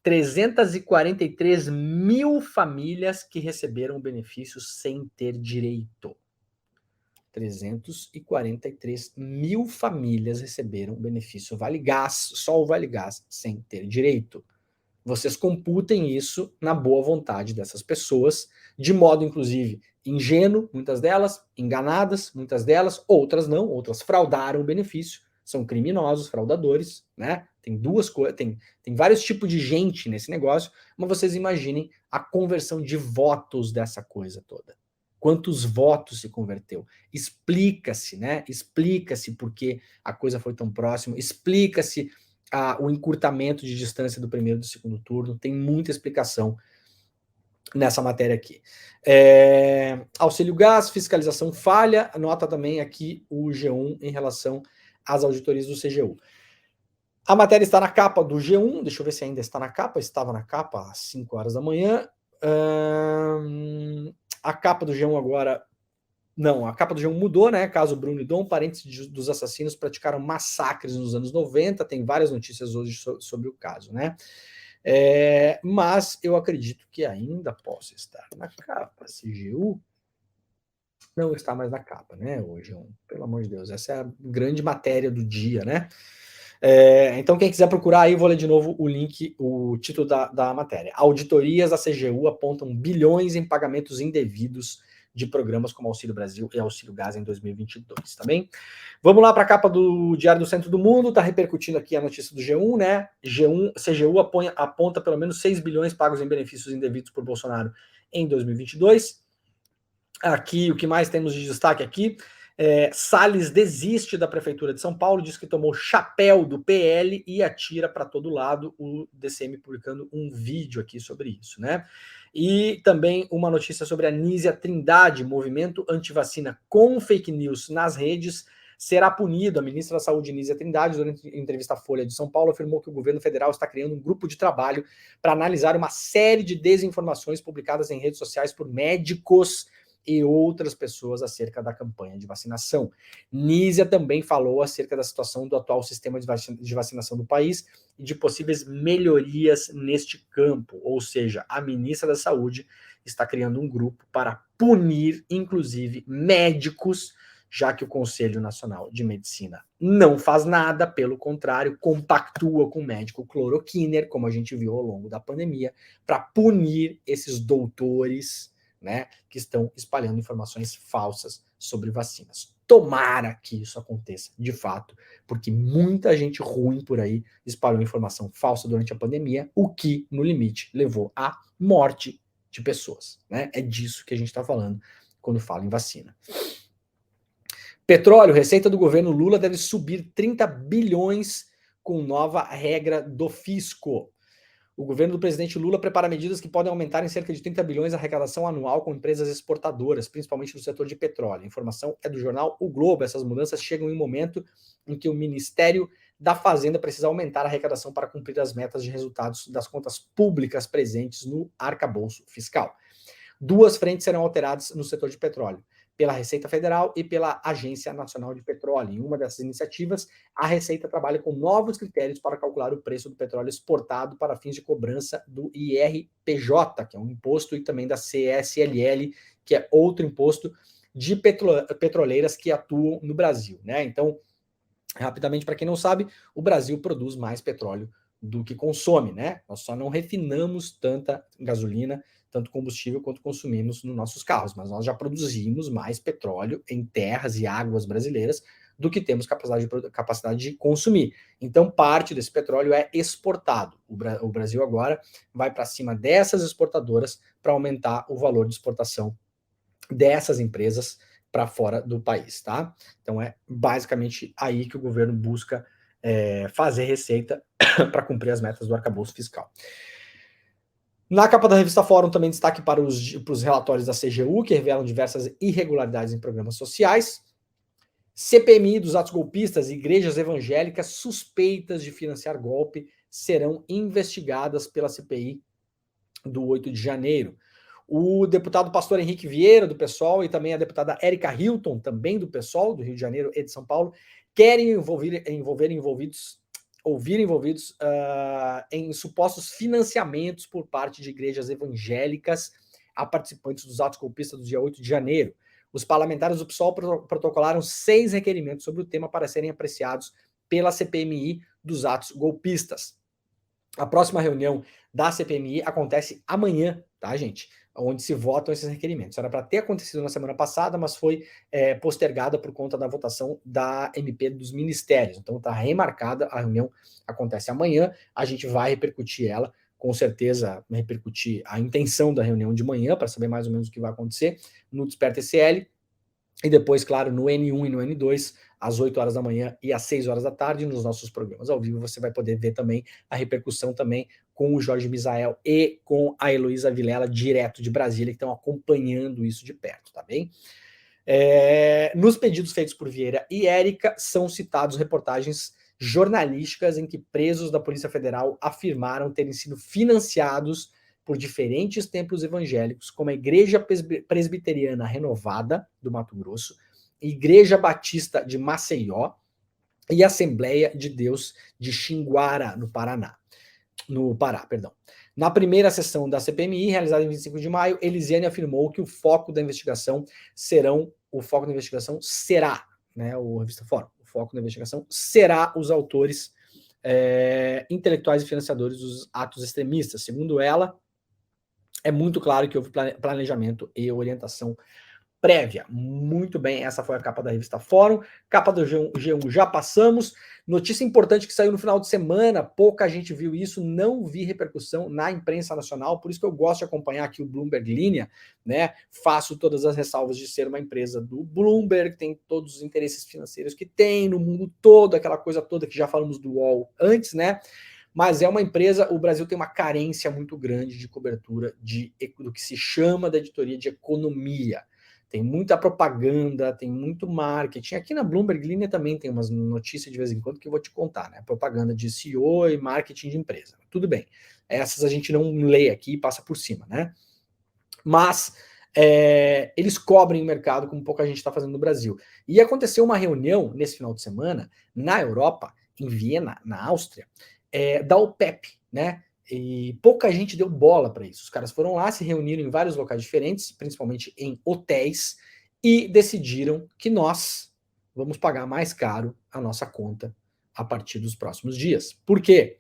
Speaker 1: 343 mil famílias que receberam benefícios sem ter direito. 343 mil famílias receberam benefício Vale Gás, só o Vale Gás, sem ter direito. Vocês computem isso na boa vontade dessas pessoas, de modo, inclusive, ingênuo, muitas delas, enganadas, muitas delas, outras não, outras fraudaram o benefício, são criminosos, fraudadores, né? Tem duas coisas, tem vários tipos de gente nesse negócio, mas vocês imaginem a conversão de votos dessa coisa toda. Quantos votos se converteu? Explica-se, né? Explica-se por que a coisa foi tão próxima, explica-se o encurtamento de distância do primeiro e do segundo turno, tem muita explicação nessa matéria aqui. Auxílio gás, fiscalização falha, nota também aqui o G1 em relação às auditorias do CGU. A matéria está na capa do G1, deixa eu ver se ainda está na capa, estava na capa às 5 horas da manhã. A capa do G1 agora... Não, a capa do G1 mudou, né? Caso Bruno e Dom, parentes dos assassinos praticaram massacres nos anos 90, tem várias notícias hoje sobre o caso, né? Mas eu acredito que ainda possa estar na capa. CGU não está mais na capa, né? Hoje, pelo amor de Deus, essa é a grande matéria do dia, né? Então, quem quiser procurar aí, vou ler de novo o link, o título da matéria. Auditorias da CGU apontam bilhões em pagamentos indevidos de programas como Auxílio Brasil e Auxílio Gás em 2022, tá bem? Vamos lá para a capa do Diário do Centro do Mundo, tá repercutindo aqui a notícia do G1, né? CGU aponta pelo menos 6 bilhões pagos em benefícios indevidos por Bolsonaro em 2022. Aqui, o que mais temos de destaque aqui, Salles desiste da Prefeitura de São Paulo, diz que tomou chapéu do PL e atira para todo lado, o DCM publicando um vídeo aqui sobre isso, né? E também uma notícia sobre a Nízia Trindade, movimento antivacina com fake news nas redes, será punido. A ministra da Saúde, Nízia Trindade, durante a entrevista à Folha de São Paulo, afirmou que o governo federal está criando um grupo de trabalho para analisar uma série de desinformações publicadas em redes sociais por médicos e outras pessoas acerca da campanha de vacinação. Nízia também falou acerca da situação do atual sistema de vacinação do país e de possíveis melhorias neste campo, ou seja, a ministra da Saúde está criando um grupo para punir, inclusive, médicos, já que o Conselho Nacional de Medicina não faz nada, pelo contrário, compactua com o médico cloroquiner, como a gente viu ao longo da pandemia, para punir esses doutores, né, que estão espalhando informações falsas sobre vacinas. Tomara que isso aconteça de fato, porque muita gente ruim por aí espalhou informação falsa durante a pandemia, o que, no limite, levou à morte de pessoas, né? É disso que a gente está falando quando fala em vacina. Petróleo, receita do governo Lula deve subir 30 bilhões com nova regra do fisco. O governo do presidente Lula prepara medidas que podem aumentar em cerca de 30 bilhões a arrecadação anual com empresas exportadoras, principalmente no setor de petróleo. A informação é do jornal O Globo. Essas mudanças chegam em um momento em que o Ministério da Fazenda precisa aumentar a arrecadação para cumprir as metas de resultados das contas públicas presentes no arcabouço fiscal. Duas frentes serão alteradas no setor de petróleo, pela Receita Federal e pela Agência Nacional de Petróleo. Em uma dessas iniciativas, a Receita trabalha com novos critérios para calcular o preço do petróleo exportado para fins de cobrança do IRPJ, que é um imposto, e também da CSLL, que é outro imposto de petroleiras que atuam no Brasil, né? Então, rapidamente, para quem não sabe, o Brasil produz mais petróleo do que consome, né? Nós só não refinamos tanta gasolina, tanto combustível quanto consumimos nos nossos carros, mas nós já produzimos mais petróleo em terras e águas brasileiras do que temos capacidade de consumir. Então, parte desse petróleo é exportado. O Brasil agora vai para cima dessas exportadoras para aumentar o valor de exportação dessas empresas para fora do país, tá? Então é basicamente aí que o governo busca fazer receita para cumprir as metas do arcabouço fiscal. Na capa da revista Fórum também destaque para os relatórios da CGU, que revelam diversas irregularidades em programas sociais. CPMI dos atos golpistas e igrejas evangélicas suspeitas de financiar golpe serão investigadas pela CPI do 8 de janeiro. O deputado pastor Henrique Vieira, do PSOL, e também a deputada Érica Hilton, também do PSOL, do Rio de Janeiro e de São Paulo, querem ouvir envolvidos em supostos financiamentos por parte de igrejas evangélicas a participantes dos atos golpistas do dia 8 de janeiro. Os parlamentares do PSOL protocolaram 6 requerimentos sobre o tema para serem apreciados pela CPMI dos atos golpistas. A próxima reunião da CPMI acontece amanhã, tá, gente? Onde se votam esses requerimentos. Era para ter acontecido na semana passada, mas foi postergada por conta da votação da MP dos ministérios. Então está remarcada, a reunião acontece amanhã, a gente vai repercutir ela, com certeza repercutir a intenção da reunião de manhã, para saber mais ou menos o que vai acontecer, no Desperta SL, e depois, claro, no N1 e no N2, às 8 horas da manhã e às 6 horas da tarde, nos nossos programas ao vivo, você vai poder ver também a repercussão também com o Jorge Misael e com a Heloísa Vilela, direto de Brasília, que estão acompanhando isso de perto, tá bem? Nos pedidos feitos por Vieira e Érica, são citados reportagens jornalísticas em que presos da Polícia Federal afirmaram terem sido financiados por diferentes templos evangélicos, como a Igreja Presbiteriana Renovada, do Mato Grosso, Igreja Batista de Maceió e Assembleia de Deus de Xinguara, no Pará, perdão. Na primeira sessão da CPMI, realizada em 25 de maio, Elisiane afirmou que o foco da investigação será, né, o Revista Fórum, o foco da investigação será os autores intelectuais e financiadores dos atos extremistas. Segundo ela, é muito claro que houve planejamento e orientação prévia. Muito bem, essa foi a capa da revista Fórum. Capa do G1 já passamos. Notícia importante que saiu no final de semana, pouca gente viu isso, não vi repercussão na imprensa nacional, por isso que eu gosto de acompanhar aqui o Bloomberg Linha, né? Faço todas as ressalvas de ser uma empresa do Bloomberg, tem todos os interesses financeiros que tem no mundo todo, aquela coisa toda que já falamos do UOL antes, né? Mas é uma empresa, o Brasil tem uma carência muito grande de cobertura do que se chama da editoria de economia. Tem muita propaganda, tem muito marketing. Aqui na Bloomberg Linha também tem umas notícias de vez em quando que eu vou te contar, né? Propaganda de CEO e marketing de empresa. Tudo bem. Essas a gente não lê aqui e passa por cima, né? Mas eles cobrem o mercado como pouca gente está fazendo no Brasil. E aconteceu uma reunião nesse final de semana na Europa, em Viena, na Áustria, da OPEP, né? E pouca gente deu bola para isso. Os caras foram lá, se reuniram em vários locais diferentes, principalmente em hotéis, e decidiram que nós vamos pagar mais caro a nossa conta a partir dos próximos dias. Por quê?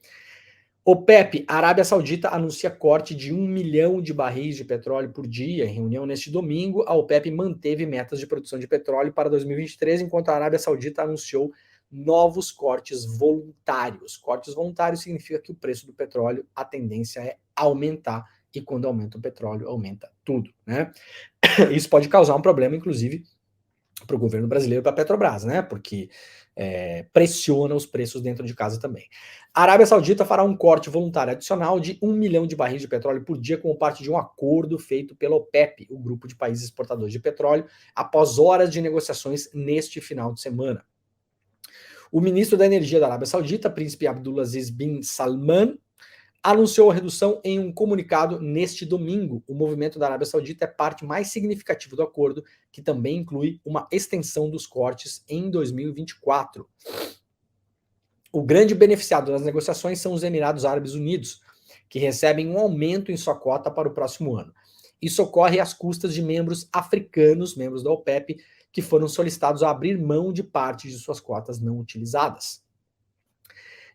Speaker 1: OPEP, Arábia Saudita, anuncia corte de 1 milhão de barris de petróleo por dia. Em reunião neste domingo, a OPEP manteve metas de produção de petróleo para 2023, enquanto a Arábia Saudita anunciou novos cortes voluntários. Cortes voluntários significa que o preço do petróleo, a tendência é aumentar, e quando aumenta o petróleo, aumenta tudo, né? Isso pode causar um problema, inclusive, para o governo brasileiro, para a Petrobras, né? Porque pressiona os preços dentro de casa também. A Arábia Saudita fará um corte voluntário adicional de 1 milhão de barris de petróleo por dia como parte de um acordo feito pela OPEP, o grupo de países exportadores de petróleo, após horas de negociações neste final de semana. O ministro da Energia da Arábia Saudita, príncipe Abdulaziz bin Salman, anunciou a redução em um comunicado neste domingo. O movimento da Arábia Saudita é parte mais significativa do acordo, que também inclui uma extensão dos cortes em 2024. O grande beneficiado das negociações são os Emirados Árabes Unidos, que recebem um aumento em sua cota para o próximo ano. Isso ocorre às custas de membros africanos, membros da OPEP, que foram solicitados a abrir mão de parte de suas cotas não utilizadas.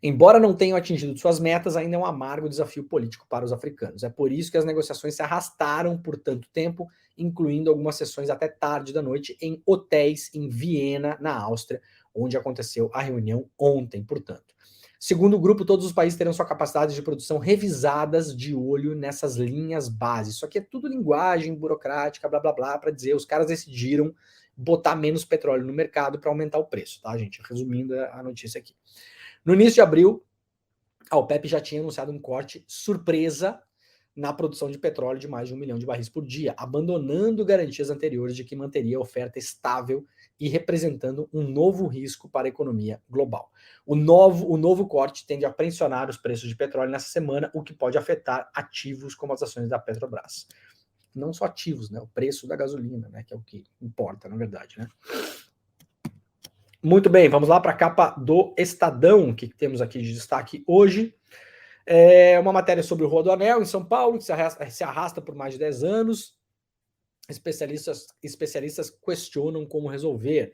Speaker 1: Embora não tenham atingido suas metas, ainda é um amargo desafio político para os africanos. É por isso que as negociações se arrastaram por tanto tempo, incluindo algumas sessões até tarde da noite em hotéis em Viena, na Áustria, onde aconteceu a reunião ontem, portanto. Segundo o grupo, todos os países terão sua capacidade de produção revisadas de olho nessas linhas base. Isso aqui é tudo linguagem burocrática, blá blá blá, para dizer os caras decidiram botar menos petróleo no mercado para aumentar o preço, tá, gente? Resumindo a notícia aqui. No início de abril, a OPEP já tinha anunciado um corte surpresa na produção de petróleo de mais de 1 milhão de barris por dia, abandonando garantias anteriores de que manteria a oferta estável e representando um novo risco para a economia global. O novo corte tende a pressionar os preços de petróleo nessa semana, o que pode afetar ativos como as ações da Petrobras. Não só ativos, né? O preço da gasolina, né? Que é o que importa, na verdade, né? Muito bem, vamos lá para a capa do Estadão, que temos aqui de destaque hoje. É uma matéria sobre o Rodoanel em São Paulo, que se arrasta por mais de 10 anos. Especialistas questionam como resolver.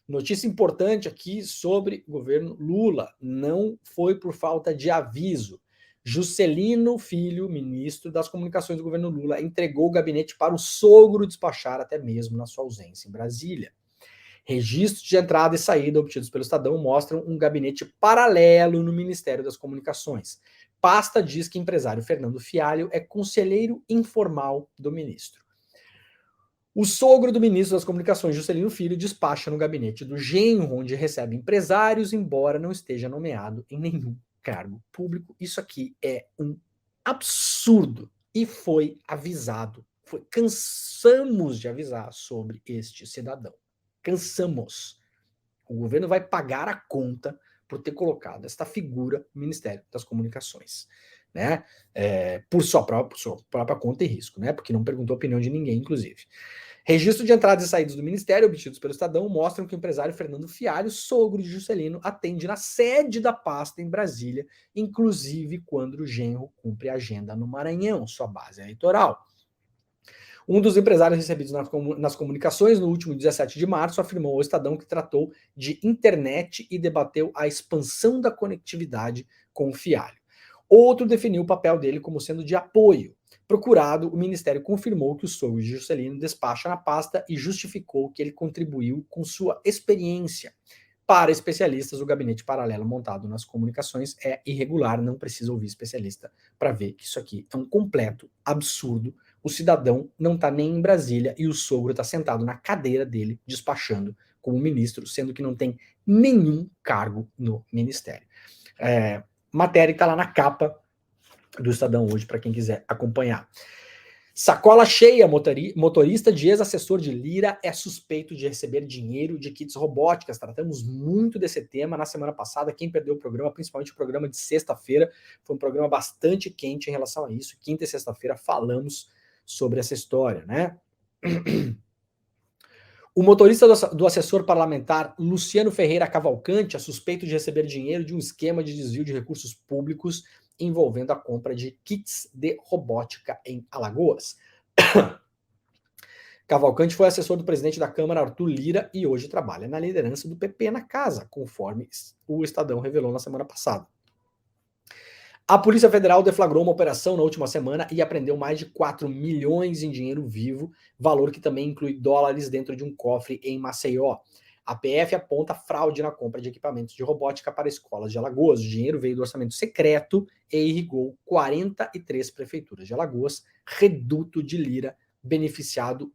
Speaker 1: Notícia importante aqui sobre o governo Lula. Não foi por falta de aviso. Juscelino Filho, ministro das Comunicações do governo Lula, entregou o gabinete para o sogro despachar até mesmo na sua ausência em Brasília. Registros de entrada e saída obtidos pelo Estadão mostram um gabinete paralelo no Ministério das Comunicações. Pasta diz que empresário Fernando Fialho é conselheiro informal do ministro. O sogro do ministro das Comunicações, Juscelino Filho, despacha no gabinete do genro, onde recebe empresários, embora não esteja nomeado em nenhum cargo público. Isso aqui é um absurdo e foi avisado. Cansamos de avisar sobre este cidadão. Cansamos. O governo vai pagar a conta por ter colocado esta figura no Ministério das Comunicações, né? Por sua própria conta e risco, né? Porque não perguntou a opinião de ninguém, inclusive. Registro de entradas e saídas do Ministério obtidos pelo Estadão mostram que o empresário Fernando Fialho, sogro de Juscelino, atende na sede da pasta em Brasília, inclusive quando o genro cumpre a agenda no Maranhão, sua base eleitoral. Um dos empresários recebidos nas comunicações, no último 17 de março, afirmou ao Estadão que tratou de internet e debateu a expansão da conectividade com o Fialho. Outro definiu o papel dele como sendo de apoio. Procurado, o Ministério confirmou que o sogro de Juscelino despacha na pasta e justificou que ele contribuiu com sua experiência. Para especialistas, o gabinete paralelo montado nas comunicações é irregular, não precisa ouvir especialista para ver que isso aqui é um completo absurdo. O cidadão não está nem em Brasília e o sogro está sentado na cadeira dele, despachando como ministro, sendo que não tem nenhum cargo no ministério. Matéria que está lá na capa do Estadão hoje, para quem quiser acompanhar. Sacola cheia, motorista de ex-assessor de Lira é suspeito de receber dinheiro de kits robóticas. Tratamos muito desse tema na semana passada. Quem perdeu o programa, principalmente o programa de sexta-feira, foi um programa bastante quente em relação a isso. Quinta e sexta-feira falamos sobre essa história, né? O motorista do assessor parlamentar Luciano Ferreira Cavalcante é suspeito de receber dinheiro de um esquema de desvio de recursos públicos envolvendo a compra de kits de robótica em Alagoas. Cavalcante foi assessor do presidente da Câmara, Arthur Lira, e hoje trabalha na liderança do PP na casa, conforme o Estadão revelou na semana passada. A Polícia Federal deflagrou uma operação na última semana e apreendeu mais de 4 milhões em dinheiro vivo, valor que também inclui dólares dentro de um cofre em Maceió. A PF aponta fraude na compra de equipamentos de robótica para escolas de Alagoas. O dinheiro veio do orçamento secreto e irrigou 43 prefeituras de Alagoas, reduto de Lira, beneficiando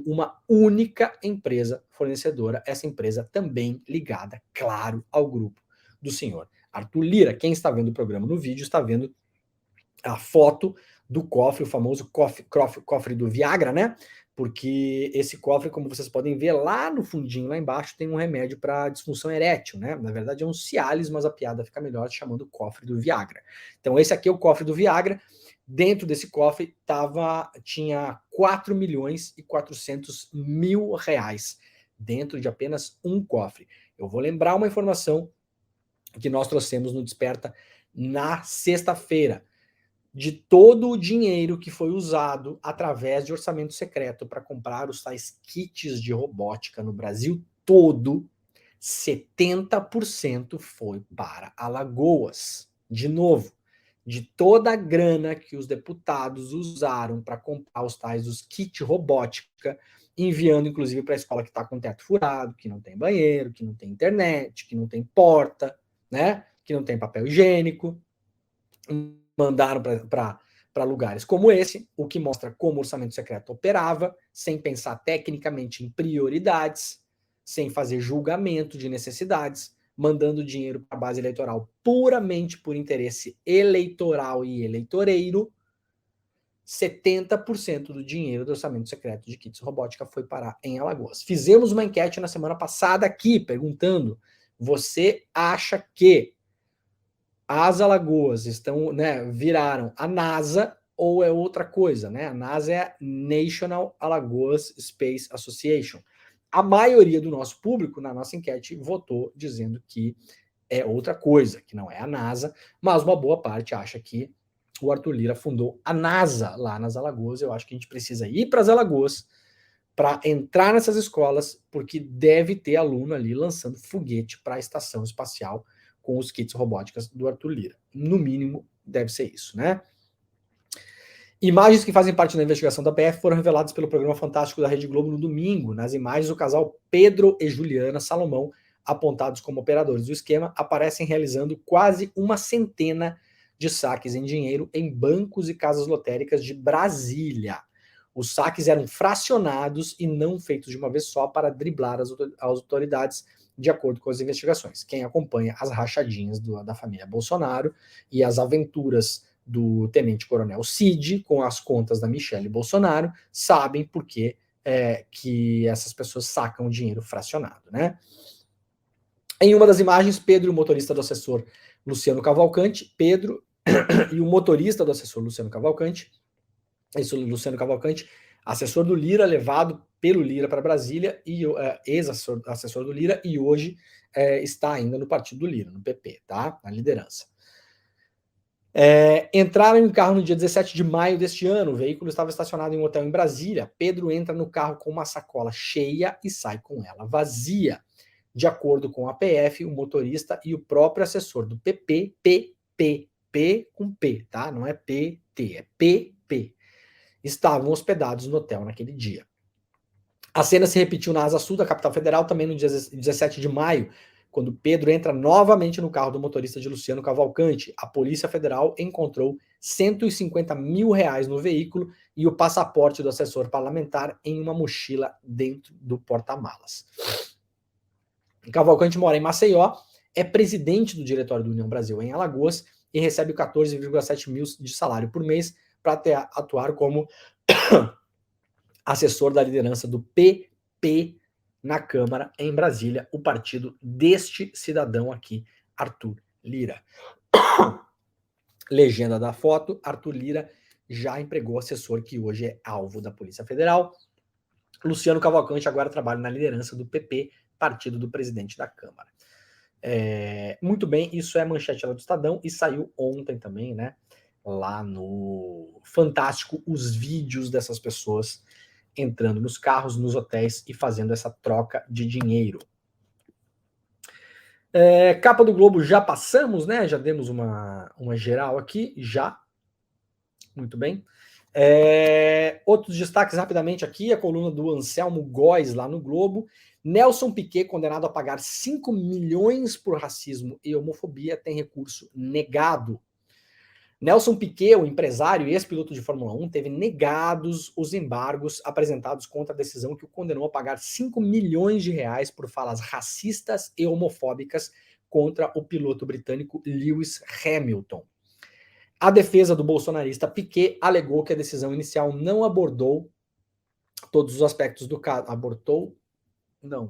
Speaker 1: uma única empresa fornecedora, essa empresa também ligada, claro, ao grupo do senhor Arthur Lira. Quem está vendo o programa no vídeo está vendo a foto do cofre, o famoso cofre do Viagra, né? Porque esse cofre, como vocês podem ver, lá no fundinho, lá embaixo, tem um remédio para disfunção erétil, né? Na verdade é um Cialis, mas a piada fica melhor chamando cofre do Viagra. Então esse aqui é o cofre do Viagra. Dentro desse cofre tinha 4 milhões e 400 mil reais dentro de apenas um cofre. Eu vou lembrar uma informação que nós trouxemos no Desperta na sexta-feira. De todo o dinheiro que foi usado através de orçamento secreto para comprar os tais kits de robótica no Brasil todo, 70% foi para Alagoas. De novo, de toda a grana que os deputados usaram para comprar os tais dos kits robótica, enviando inclusive para a escola que está com teto furado, que não tem banheiro, que não tem internet, que não tem porta, né? Que não tem papel higiênico, mandaram para lugares como esse, o que mostra como o orçamento secreto operava, sem pensar tecnicamente em prioridades, sem fazer julgamento de necessidades, mandando dinheiro para a base eleitoral puramente por interesse eleitoral e eleitoreiro. 70% do dinheiro do orçamento secreto de kits robótica foi parar em Alagoas. Fizemos uma enquete na semana passada aqui, perguntando: você acha que as Alagoas viraram a NASA ou é outra coisa, né? A NASA é a National Alagoas Space Association. A maioria do nosso público, na nossa enquete, votou dizendo que é outra coisa, que não é a NASA, mas uma boa parte acha que o Arthur Lira fundou a NASA lá nas Alagoas. Eu acho que a gente precisa ir para as Alagoas para entrar nessas escolas, porque deve ter aluno ali lançando foguete para a estação espacial com os kits robóticas do Arthur Lira. No mínimo, deve ser isso, né? Imagens que fazem parte da investigação da PF foram reveladas pelo programa Fantástico da Rede Globo no domingo. Nas imagens, o casal Pedro e Juliana Salomão, apontados como operadores do esquema, aparecem realizando quase uma centena de saques em dinheiro em bancos e casas lotéricas de Brasília. Os saques eram fracionados e não feitos de uma vez só para driblar as autoridades, de acordo com as investigações. Quem acompanha as rachadinhas da família Bolsonaro e as aventuras do tenente-coronel Cid com as contas da Michelle Bolsonaro sabem por que essas pessoas sacam o dinheiro fracionado, né? Em uma das imagens, Pedro e o motorista do assessor Luciano Cavalcante, Pedro e o motorista do assessor Luciano Cavalcante, assessor do Lira, levado pelo Lira para Brasília, e ex-assessor do Lira, e hoje está ainda no partido do Lira, no PP, tá? Na liderança. Entraram em um carro no dia 17 de maio deste ano. O veículo estava estacionado em um hotel em Brasília. Pedro entra no carro com uma sacola cheia e sai com ela vazia. De acordo com a PF, o motorista e o próprio assessor do PP, P com P, tá? Não é PT, é PP, estavam hospedados no hotel naquele dia. A cena se repetiu na Asa Sul da capital federal também no dia 17 de maio, quando Pedro entra novamente no carro do motorista de Luciano Cavalcante. A Polícia Federal encontrou 150 mil reais no veículo e o passaporte do assessor parlamentar em uma mochila dentro do porta-malas. Cavalcante mora em Maceió, é presidente do diretório do União Brasil em Alagoas e recebe 14,7 mil de salário por mês para atuar como assessor da liderança do PP na Câmara em Brasília, o partido deste cidadão aqui, Arthur Lira. Legenda da foto: Arthur Lira já empregou assessor que hoje é alvo da Polícia Federal. Luciano Cavalcante agora trabalha na liderança do PP, partido do presidente da Câmara. Muito bem, isso é manchete lá do Estadão e saiu ontem também, né? Lá no Fantástico, os vídeos dessas pessoas entrando nos carros, nos hotéis e fazendo essa troca de dinheiro. Capa do Globo já passamos, né? Já demos uma geral aqui, já. Muito bem. Outros destaques rapidamente aqui, a coluna do Anselmo Góes lá no Globo. Nelson Piquet, condenado a pagar 5 milhões por racismo e homofobia, tem recurso negado. Nelson Piquet, o empresário e ex-piloto de Fórmula 1, teve negados os embargos apresentados contra a decisão que o condenou a pagar 5 milhões de reais por falas racistas e homofóbicas contra o piloto britânico Lewis Hamilton. A defesa do bolsonarista Piquet alegou que a decisão inicial não abordou todos os aspectos do caso.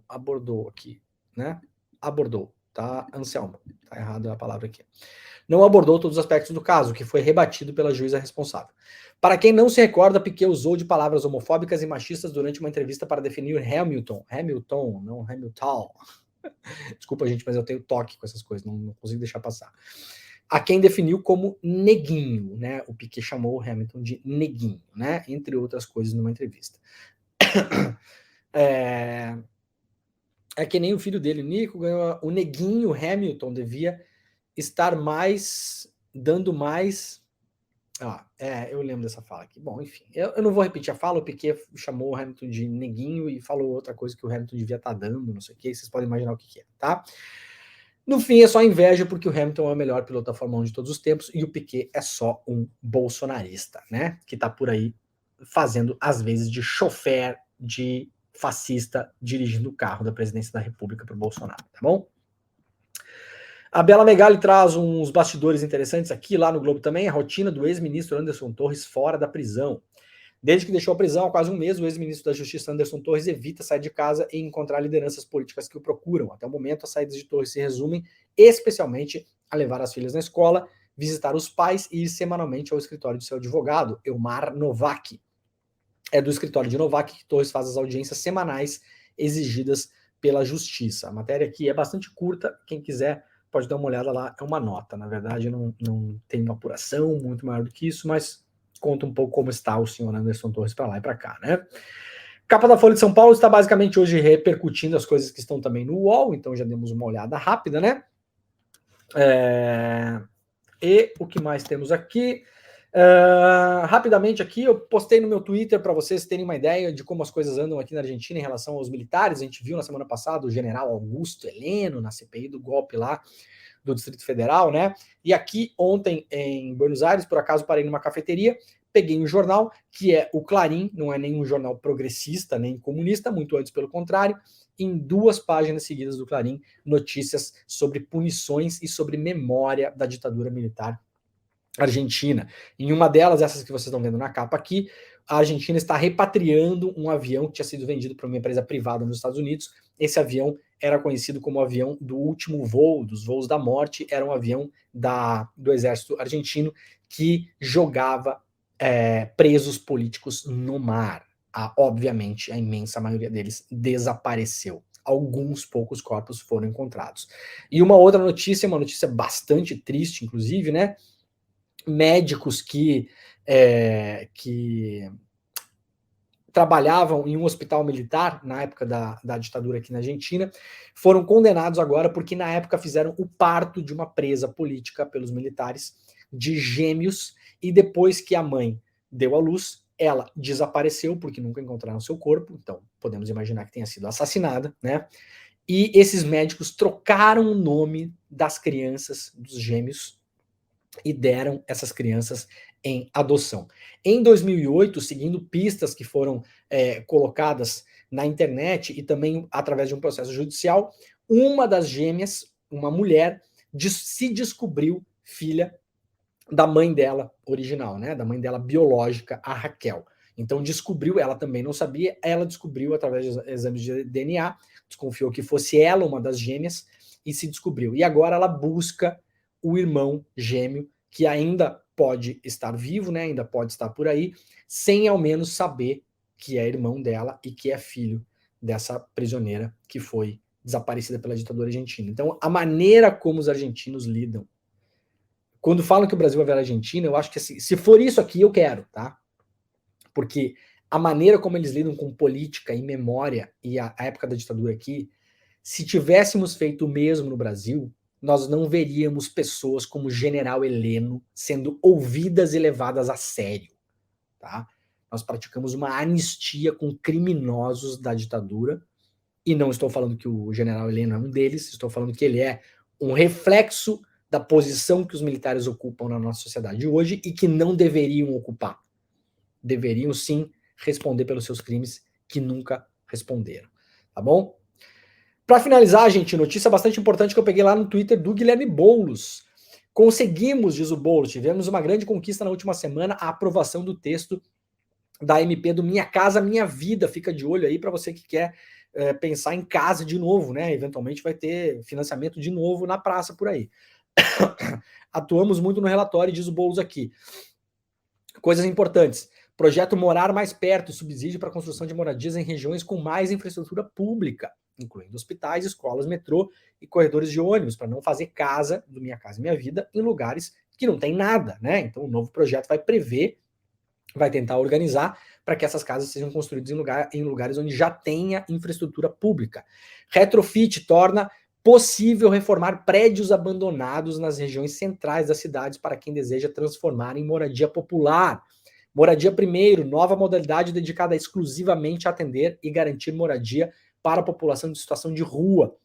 Speaker 1: Abordou aqui, né? Abordou, tá, Anselmo? Tá errado a palavra aqui. Não abordou todos os aspectos do caso, que foi rebatido pela juíza responsável. Para quem não se recorda, Piquet usou de palavras homofóbicas e machistas durante uma entrevista para definir Hamilton, não Hamilton. Desculpa, gente, mas eu tenho toque com essas coisas, não consigo deixar passar. A quem definiu como neguinho, né? O Piquet chamou o Hamilton de neguinho, né? Entre outras coisas numa entrevista. É que nem o filho dele, Nico, ganhou o neguinho Hamilton, devia estar dando mais. Eu lembro dessa fala aqui. Bom, enfim, eu não vou repetir a fala. O Piquet chamou o Hamilton de neguinho e falou outra coisa que o Hamilton devia estar dando, não sei o que. Vocês podem imaginar o que é, tá? No fim, é só inveja, porque o Hamilton é o melhor piloto da Fórmula 1 de todos os tempos e o Piquet é só um bolsonarista, né? Que tá por aí fazendo, às vezes, de chofer de fascista dirigindo o carro da presidência da República para o Bolsonaro, tá bom? A Bela Megali traz uns bastidores interessantes aqui, lá no Globo também, a rotina do ex-ministro Anderson Torres fora da prisão. Desde que deixou a prisão há quase um mês, o ex-ministro da Justiça Anderson Torres evita sair de casa e encontrar lideranças políticas que o procuram. Até o momento, as saídas de Torres se resumem especialmente a levar as filhas na escola, visitar os pais e ir semanalmente ao escritório de seu advogado, Elmar Novak. É do escritório de Novak que Torres faz as audiências semanais exigidas pela Justiça. A matéria aqui é bastante curta, quem quiser pode dar uma olhada lá, é uma nota. Na verdade, não tem uma apuração muito maior do que isso, mas conta um pouco como está o senhor Anderson Torres para lá e para cá, né? Capa da Folha de São Paulo está basicamente hoje repercutindo as coisas que estão também no UOL, então já demos uma olhada rápida, né? E o que mais temos aqui? Rapidamente aqui, eu postei no meu Twitter para vocês terem uma ideia de como as coisas andam aqui na Argentina em relação aos militares. A gente viu na semana passada o general Augusto Heleno na CPI do golpe lá do Distrito Federal, né? E aqui ontem em Buenos Aires, por acaso parei numa cafeteria, peguei um jornal que é o Clarim, não é nenhum jornal progressista nem comunista, muito antes pelo contrário. Em 2 páginas seguidas do Clarim, notícias sobre punições e sobre memória da ditadura militar argentina. Em uma delas, essas que vocês estão vendo na capa aqui, a Argentina está repatriando um avião que tinha sido vendido para uma empresa privada nos Estados Unidos. Esse avião era conhecido como o avião do último voo, dos voos da morte, era um avião do exército argentino que jogava presos políticos no mar. Obviamente, a imensa maioria deles desapareceu. Alguns poucos corpos foram encontrados. E uma outra notícia, uma notícia bastante triste, inclusive, né? Médicos que trabalhavam em um hospital militar na época da ditadura aqui na Argentina, foram condenados agora porque na época fizeram o parto de uma presa política pelos militares de gêmeos e depois que a mãe deu à luz, ela desapareceu porque nunca encontraram seu corpo, então podemos imaginar que tenha sido assassinada, né? E esses médicos trocaram o nome das crianças, dos gêmeos, e deram essas crianças em adoção. Em 2008, seguindo pistas que foram colocadas na internet e também através de um processo judicial, uma das gêmeas, uma mulher, se descobriu filha da mãe dela original, né? Da mãe dela biológica, a Raquel. Então descobriu, ela também não sabia, ela descobriu através de exames de DNA, desconfiou que fosse ela uma das gêmeas e se descobriu. E agora ela busca o irmão gêmeo, que ainda pode estar vivo, né? Ainda pode estar por aí, sem ao menos saber que é irmão dela e que é filho dessa prisioneira que foi desaparecida pela ditadura argentina. Então, a maneira como os argentinos lidam. Quando falam que o Brasil vai virar Argentina, eu acho que assim, se for isso aqui, eu quero, tá? Porque a maneira como eles lidam com política e memória e a época da ditadura aqui, se tivéssemos feito o mesmo no Brasil, nós não veríamos pessoas como o General Heleno sendo ouvidas e levadas a sério, tá? Nós praticamos uma anistia com criminosos da ditadura, e não estou falando que o General Heleno é um deles, estou falando que ele é um reflexo da posição que os militares ocupam na nossa sociedade hoje e que não deveriam ocupar. Deveriam sim responder pelos seus crimes que nunca responderam, tá bom? Para finalizar, gente, notícia bastante importante que eu peguei lá no Twitter do Guilherme Boulos. Conseguimos, diz o Boulos, tivemos uma grande conquista na última semana, a aprovação do texto da MP do Minha Casa Minha Vida. Fica de olho aí para você que quer pensar em casa de novo, né? Eventualmente vai ter financiamento de novo na praça por aí. Atuamos muito no relatório, diz o Boulos aqui. Coisas importantes. Projeto Morar Mais Perto, subsídio para a construção de moradias em regiões com mais infraestrutura pública, incluindo hospitais, escolas, metrô e corredores de ônibus, para não fazer casa do Minha Casa Minha Vida em lugares que não tem nada, né? Então o novo projeto vai prever, vai tentar organizar para que essas casas sejam construídas em lugares onde já tenha infraestrutura pública. Retrofit torna possível reformar prédios abandonados nas regiões centrais das cidades para quem deseja transformar em moradia popular. Moradia Primeiro, nova modalidade dedicada exclusivamente a atender e garantir moradia para a população de situação de rua.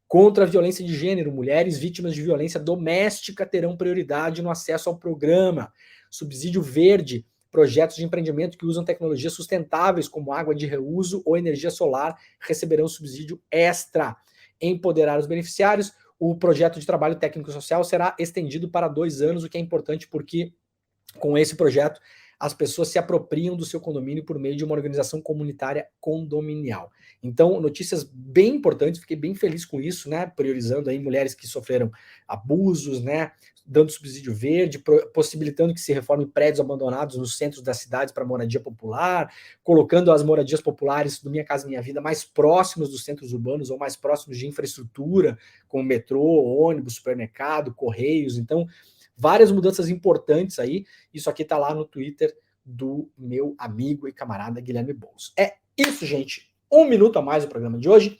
Speaker 1: Contra a violência de gênero, mulheres vítimas de violência doméstica terão prioridade no acesso ao programa. Subsídio Verde, projetos de empreendimento que usam tecnologias sustentáveis como água de reuso ou energia solar receberão subsídio extra. Empoderar os beneficiários, o projeto de trabalho técnico social será estendido para 2 anos, o que é importante porque com esse projeto as pessoas se apropriam do seu condomínio por meio de uma organização comunitária condominial. Então, notícias bem importantes, fiquei bem feliz com isso, né? Priorizando aí mulheres que sofreram abusos, né? Dando subsídio verde, possibilitando que se reformem prédios abandonados nos centros das cidades para moradia popular, colocando as moradias populares do Minha Casa Minha Vida mais próximos dos centros urbanos ou mais próximos de infraestrutura, como metrô, ônibus, supermercado, correios. Então, várias mudanças importantes aí. Isso aqui tá lá no Twitter do meu amigo e camarada Guilherme Boulos. É isso, gente. 1 minuto a mais do programa de hoje.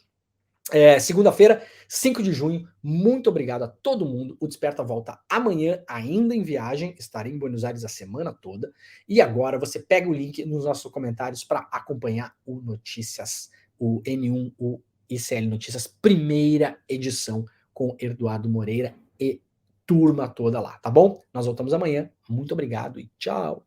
Speaker 1: Segunda-feira, 5 de junho. Muito obrigado a todo mundo. O Desperta volta amanhã, ainda em viagem. Estarei em Buenos Aires a semana toda. E agora você pega o link nos nossos comentários para acompanhar o Notícias, o N1, o ICL Notícias, primeira edição com Eduardo Moreira e turma toda lá, tá bom? Nós voltamos amanhã. Muito obrigado e tchau.